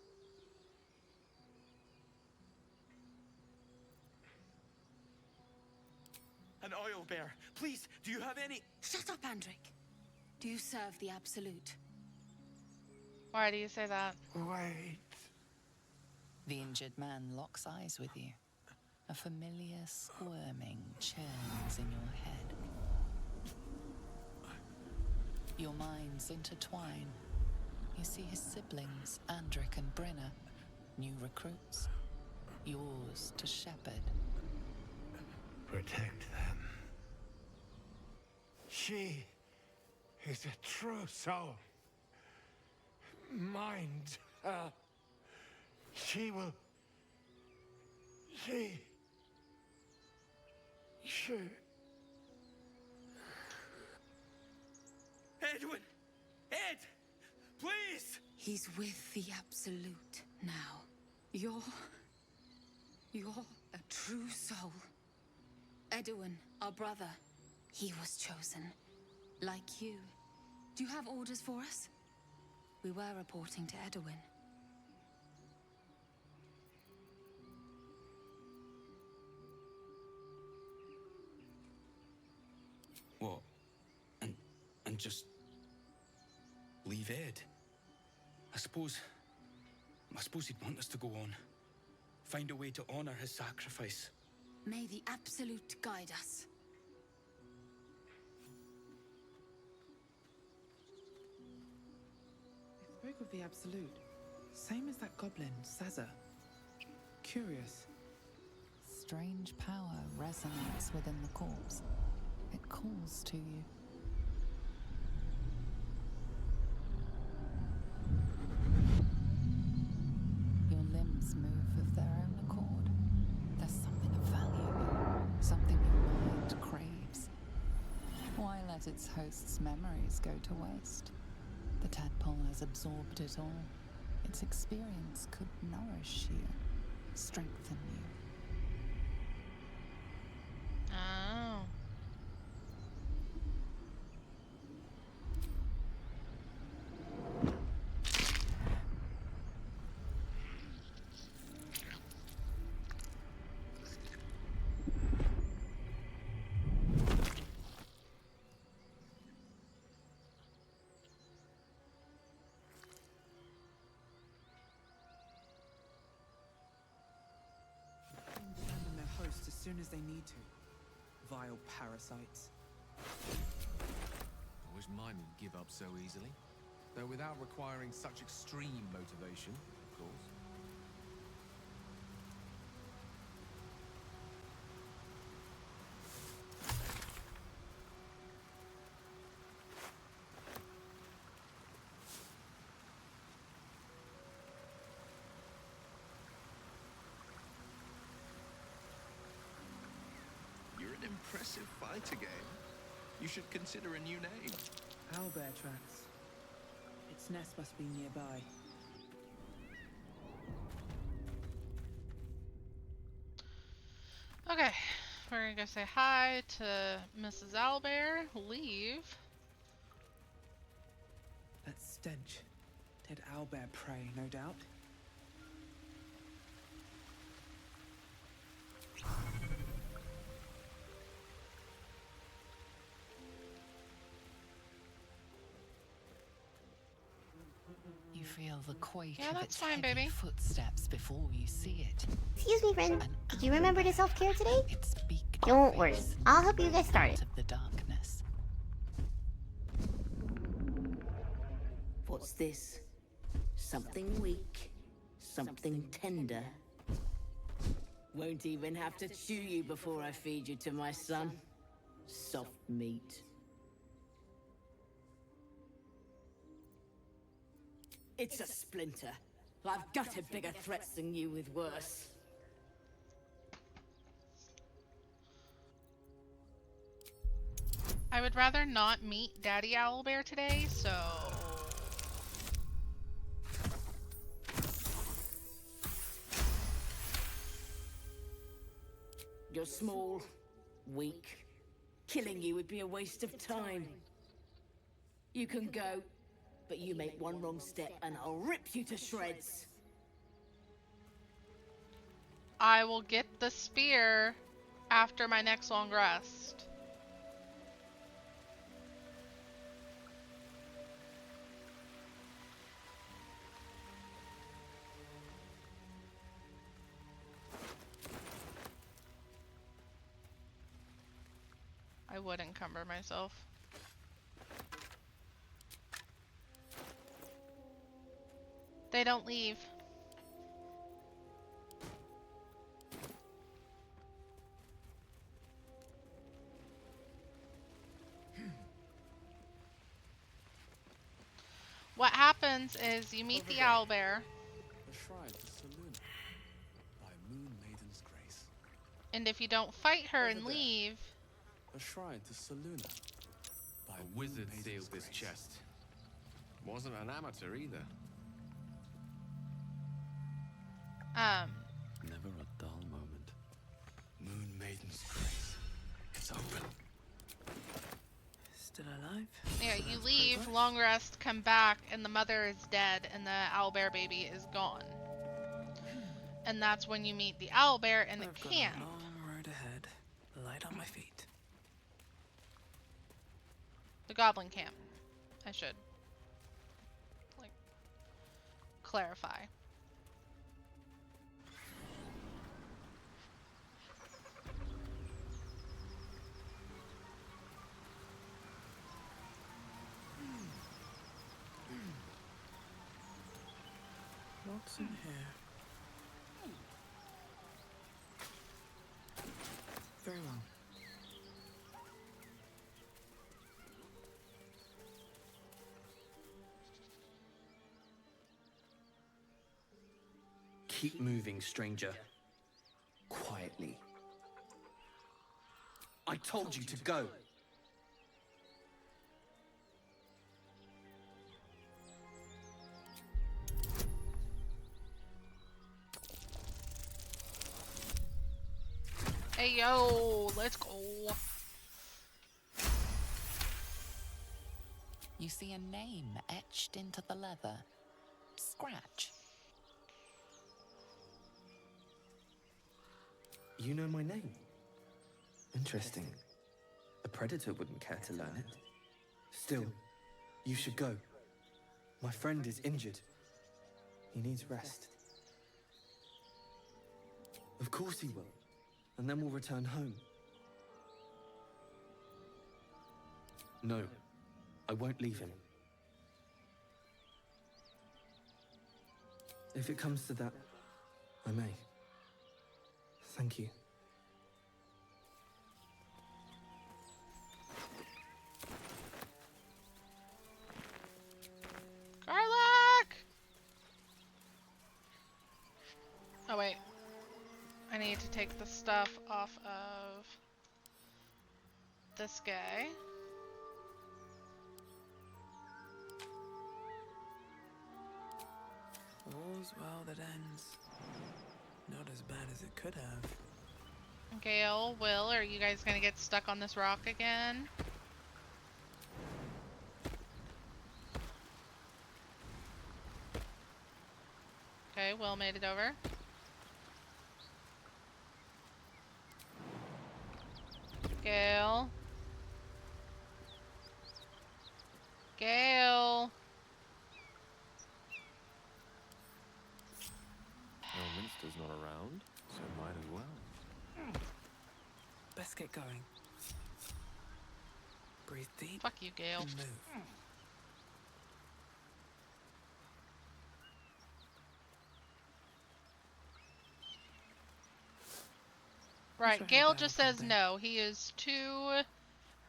An oil bear. Please, do you have any... Shut up, Andric. Do you serve the Absolute? Why do you say that? Wait. The injured man locks eyes with you. A familiar squirming churns in your head. Your minds intertwine. You see his siblings, Andric and Brenna, new recruits, yours to shepherd. Protect them. She is a true soul. Mind her. She will... She... Edwin! Ed! Please! He's with the Absolute now. You're a true soul. Edwin, our brother, he was chosen. Like you. Do you have orders for us? We were reporting to Edwin. What? And just leave Ed? I suppose he'd want us to go on. Find a way to honor his sacrifice. May the Absolute guide us. They spoke of the Absolute. Same as that goblin, Saza. Curious. Strange power resonates within the corpse. It calls to you. Your limbs move of their own accord. There's something of value, something your mind craves. Why let its host's memories go to waste? The tadpole has absorbed it all. Its experience could nourish you, strengthen you. Oh. as they need to. Vile parasites. I wish mine would give up so easily. Though without requiring such extreme motivation, of course. You're an impressive fighter, game. You should consider a new name. Owlbear tracks. Its nest must be nearby. Okay, we're gonna go say hi to Mrs. Owlbear, leave. That stench. Dead owlbear prey, no doubt. You feel the quake Yeah, of that's its fine, heavy baby. footsteps before you see it. Excuse me, friend. Did you remember to self-care today? Its beak Don't worry. I'll help you get started. of the darkness. What's this? Something weak, something tender. Won't even have to chew you before I feed you to my son. Soft meat. It's a splinter. I've gutted bigger threats than you with worse. I would rather not meet Daddy Owlbear today, so... You're small, weak. Killing you would be a waste of time. You can go, but you make one wrong step and I'll rip you to shreds. I will get the spear after my next long rest. I would encumber myself. They don't leave. What happens is you meet the owlbear, The shrine to Saluna, by Moon Maiden's grace. and if you don't fight her and Over there. leave, A shrine to Saluna, by A wizard sealed this grace. chest. Wasn't an amateur either. Never a dull moment. Moon Maiden's grace. It's open. Still alive? yeah, you leave, long rest, come back, and the mother is dead, and the owlbear baby is gone. And that's when you meet the owlbear in the I've got camp. a long road ahead. Light on my feet. The goblin camp. I should, like, clarify. What's in here? Very well. Keep moving, stranger. Quietly. I told you to go. Hey yo, let's go. You see a name etched into the leather. Scratch. You know my name? Interesting. A predator wouldn't care to learn it. Still, you should go. My friend is injured. He needs rest. Of course he will. and then we'll return home. No, I won't leave him. If it comes to that, I may. Thank you. Garlic! Oh wait. I need to take the stuff off of this guy. All's well that ends. Not as bad as it could have. Gale, Will, are you guys gonna get stuck on this rock again? Okay, Will made it over. Gale. Gale. Minster's not around, so might as well. Best get going. Breathe deep. Fuck you, Gale. And move. Right, Sorry Gale about just it, says Baldur. no. He is too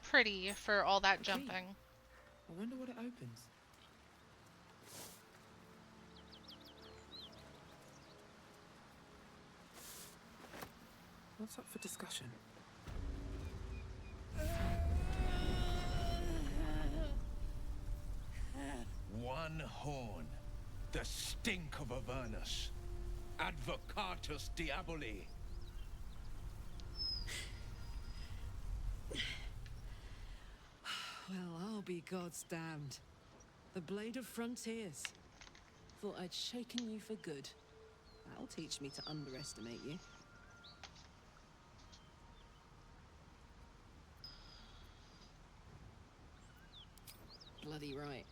pretty for all that jumping. I wonder what it opens. What's up for discussion? One horn. The stink of Avernus. Advocatus Diaboli. Well, I'll be God's damned. The Blade of Frontiers. Thought I'd shaken you for good. That'll teach me to underestimate you. Bloody right.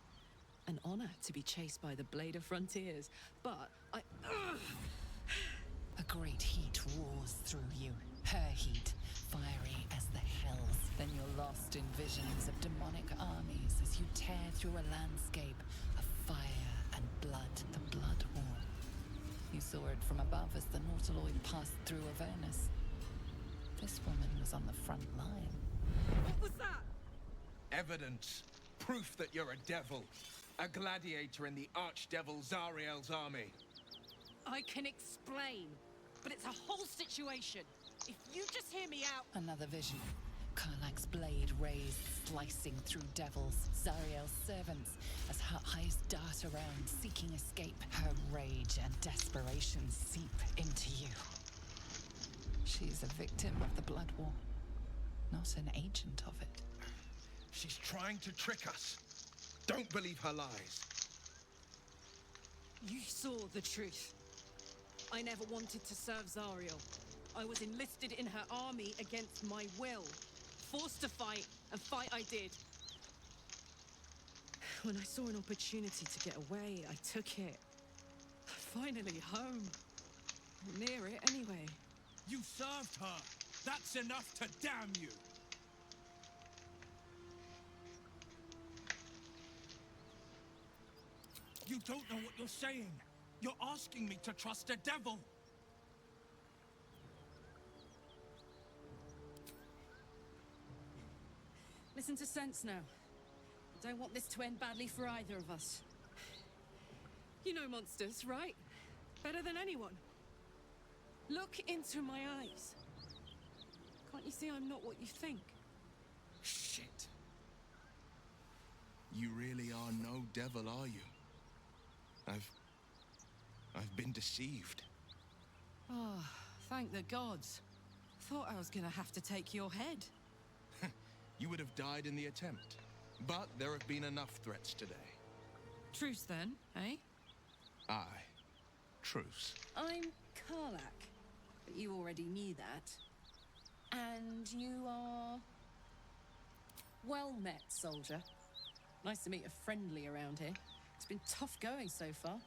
An honor to be chased by the Blade of Frontiers, but I... A great heat roars through you. Her heat, fiery as the hells. Then you're lost in visions of demonic armies as you tear through a landscape of fire and blood, the Blood War. You saw it from above as the Nautiloid passed through Avernus. This woman was on the front line. What was that? Evidence. Proof that you're a devil. A gladiator in the archdevil Zariel's army. I can explain, but it's a whole situation. If you just hear me out... Another vision. Karlak's blade raised, slicing through devils, Zariel's servants, as her eyes dart around, seeking escape. Her rage and desperation seep into you. She's a victim of the Blood War, not an agent of it. She's trying to trick us. Don't believe her lies. You saw the truth. I never wanted to serve Zariel. I was enlisted in her army against my will. Forced to fight, and fight I did. When I saw an opportunity to get away, I took it. Finally home. Near it, anyway. You served her. That's enough to damn you. You don't know what you're saying. You're asking me to trust a devil. Listen to sense now. I don't want this to end badly for either of us. You know monsters, right? Better than anyone. Look into my eyes. Can't you see I'm not what you think? Shit. You really are no devil, are you? I've been deceived. Oh, thank the gods. Thought I was gonna have to take your head. You would have died in the attempt. But there have been enough threats today. Truce then, eh? Aye. Truce. I'm Karlak, but you already knew that. And you are... Well met, soldier. Nice to meet a friendly around here. It's been tough going so far.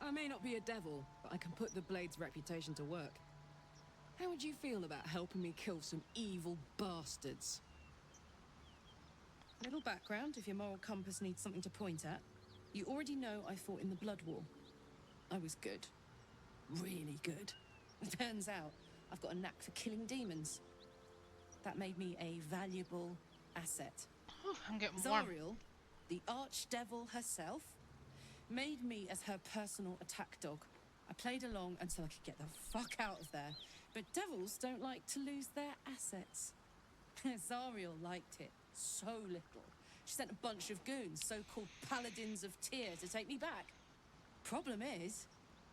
I may not be a devil, but I can put the Blade's reputation to work. How would you feel about helping me kill some evil bastards? Little background, if your moral compass needs something to point at. You already know I fought in the Blood War. I was good. Really good. Turns out, I've got a knack for killing demons. That made me a valuable asset. Whew, I'm getting warm. Zariel, the archdevil herself, made me as her personal attack dog. I played along until I could get the fuck out of there. But devils don't like to lose their assets. Zariel liked it so little. She sent a bunch of goons, so-called paladins of Tyr, to take me back. Problem is,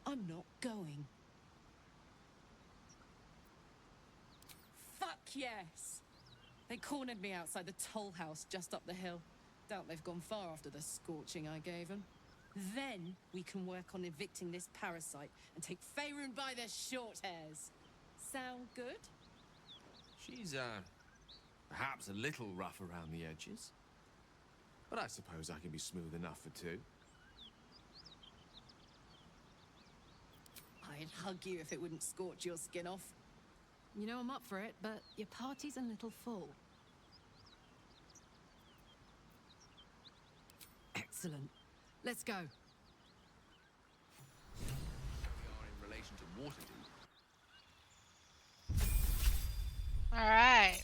I'm not going. Fuck yes! They cornered me outside the toll house just up the hill. Doubt they've gone far after the scorching I gave them. Then we can work on evicting this parasite and take Faerun by the short hairs. Sound good? She's, perhaps a little rough around the edges. But I suppose I can be smooth enough for two. I'd hug you if it wouldn't scorch your skin off. You know I'm up for it, but your party's a little full. Excellent. Let's go. We are in relation to Waterdeep. All right.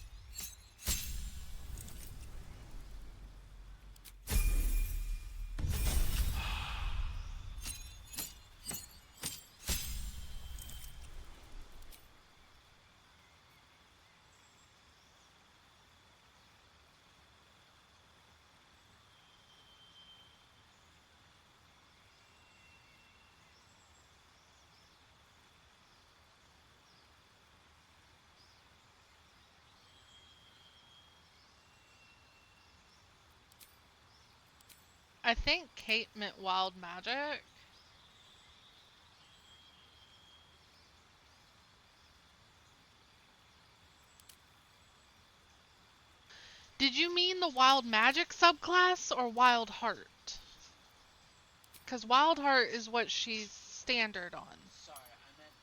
I think Kate meant wild magic. Did you mean the wild magic subclass or wild heart? Because wild heart is what she's standard on. Sorry, I meant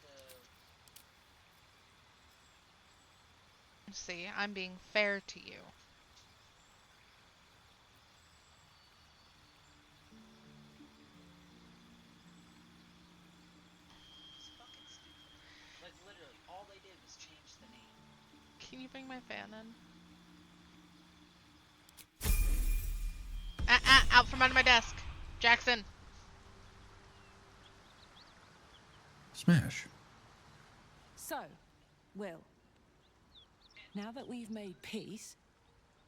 the... See, I'm being fair to you. Like, literally, all they did was change the name. Can you bring my fan in? Out from under my desk. Jackson. Smash. So, Will, now that we've made peace,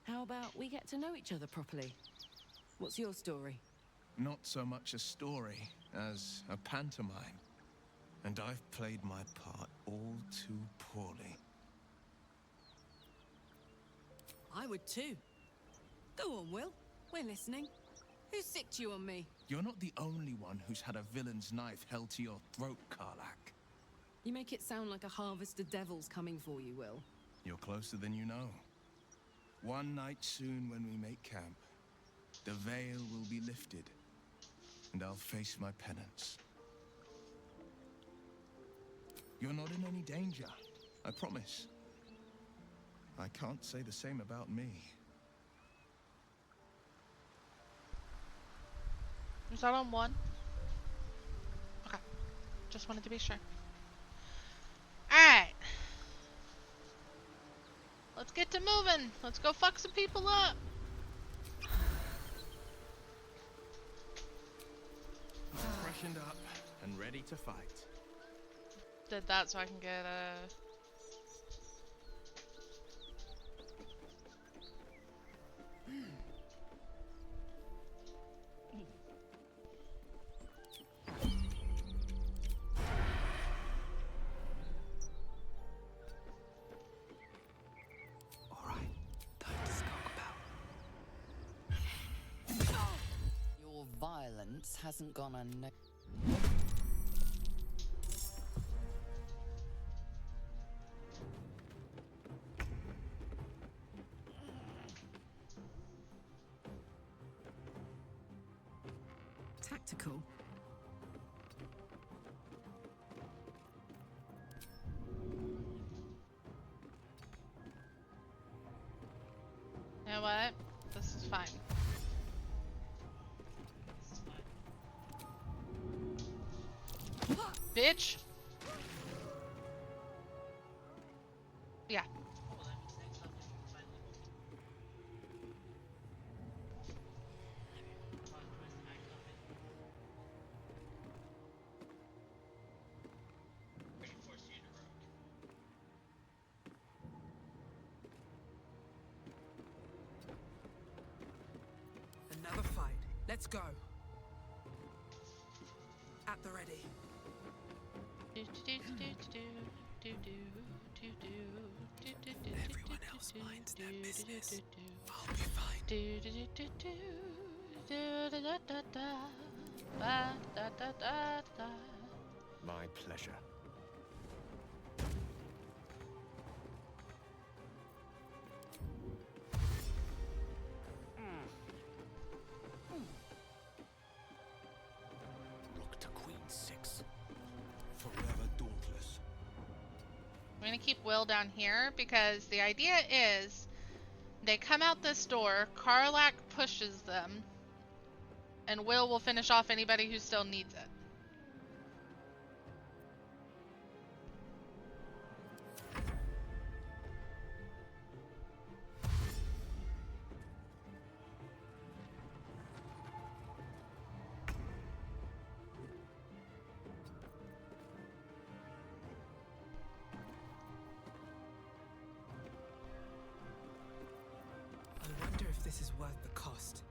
how about we get to know each other properly? What's your story? Not so much a story as a pantomime. And I've played my part all too poorly. I would too. Go on, Will. We're listening. Who sicked you on me? You're not the only one who's had a villain's knife held to your throat, Karlak. You make it sound like a harvest of devils coming for you, Will. You're closer than you know. One night soon when we make camp, the veil will be lifted, and I'll face my penance. You're not in any danger, I promise. I can't say the same about me. Is that on one? Okay. Just wanted to be sure. Alright. Let's get to moving. Let's go fuck some people up. Freshened up and ready to fight. Did that so I can get a... Your violence hasn't gone unnoticed. Tactical. what? This is fine. Bitch! Yeah. Another fight. Let's go. At the ready. Everyone else minds their business. I'll be fine. My pleasure. Rook to Queen 6. Forever dauntless. I'm gonna keep Will down here because the idea is they come out this door, Karlach pushes them, and will finish off anybody who still needs it. I wonder if this is worth the cost.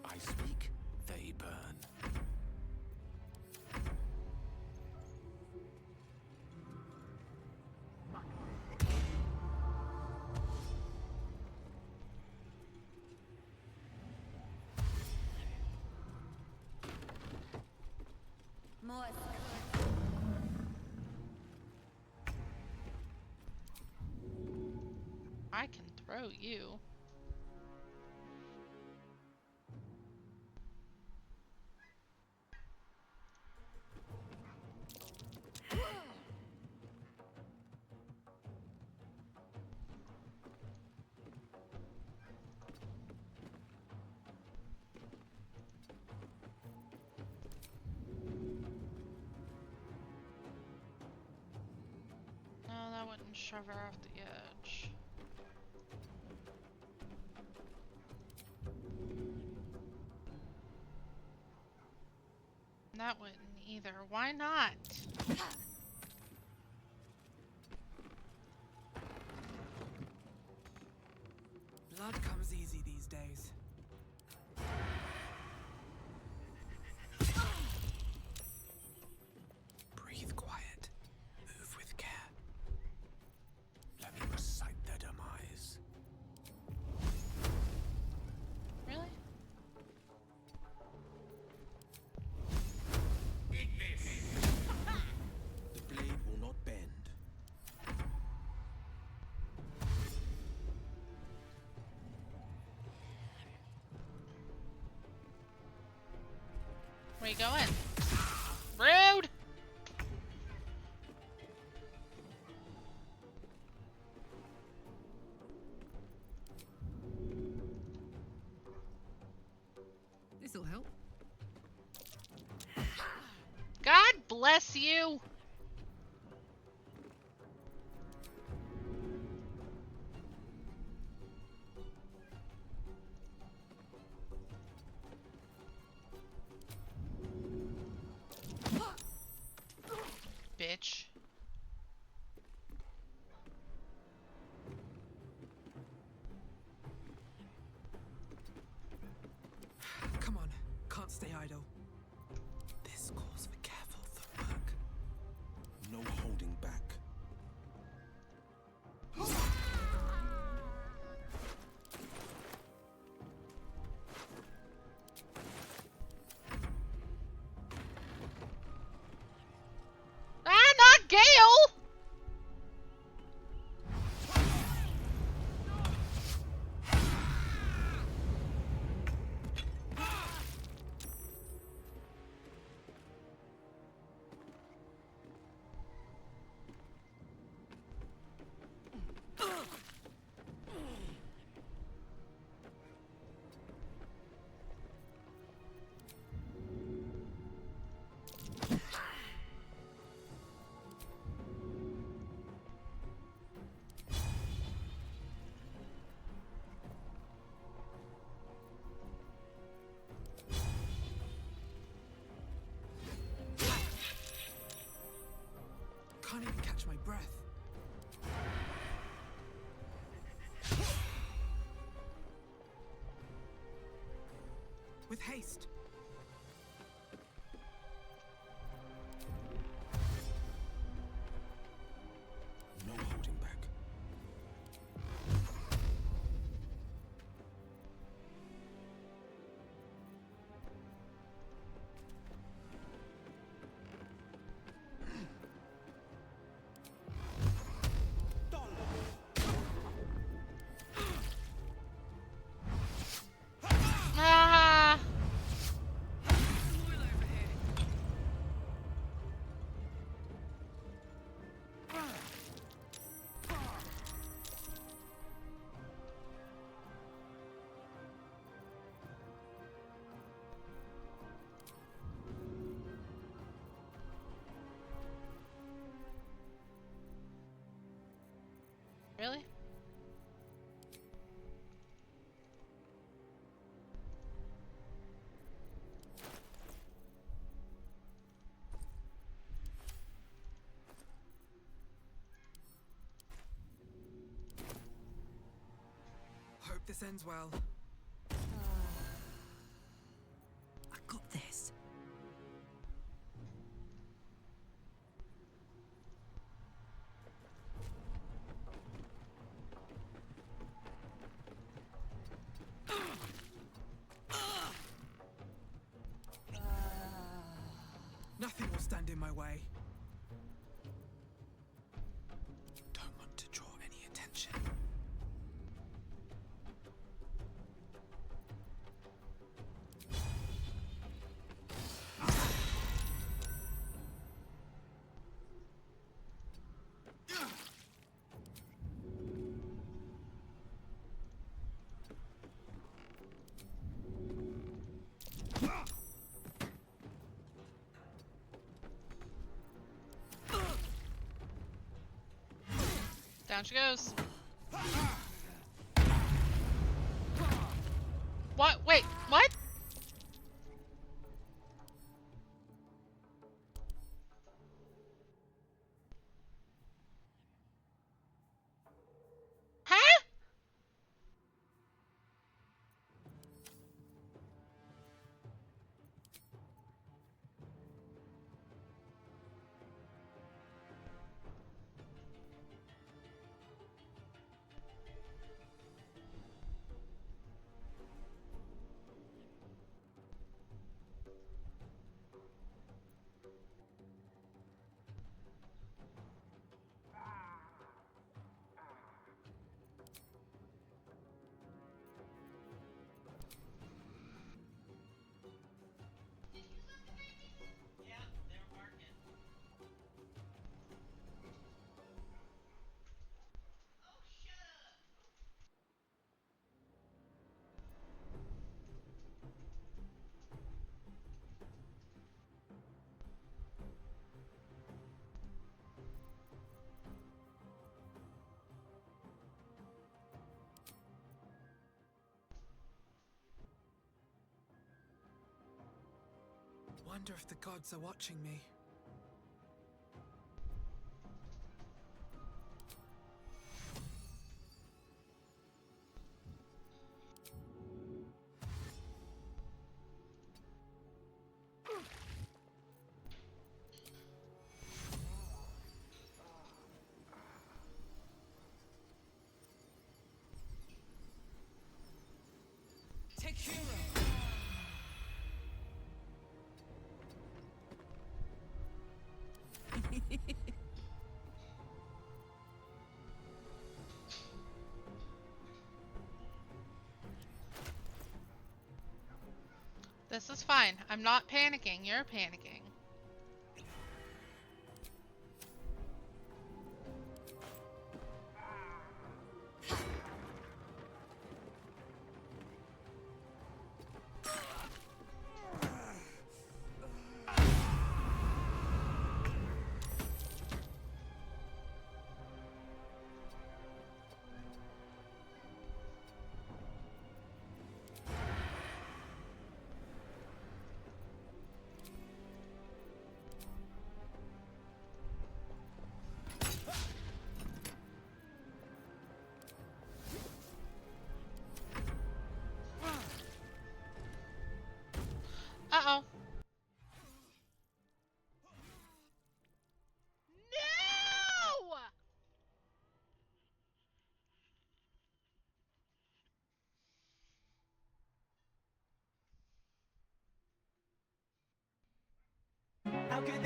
I speak, they burn. More. I can throw you. No, that wouldn't shove her off the edge. That wouldn't either. Why not? Blood comes easy these days. Breathe quiet. Move with care. Let me recite their demise. Really? The blade will not bend. Where you going? Rude! This'll help. God bless you! Bitch. Come on, can't stay idle. This calls for careful footwork. With haste. No holding back. Ah! Really? Hope this ends well. I got this. Nothing will stand in my way. Don't want to draw any attention. Down she goes. What? Wait, what? Huh? Wonder if the gods are watching me. Take hero. This is fine. I'm not panicking. You're panicking.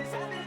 Savage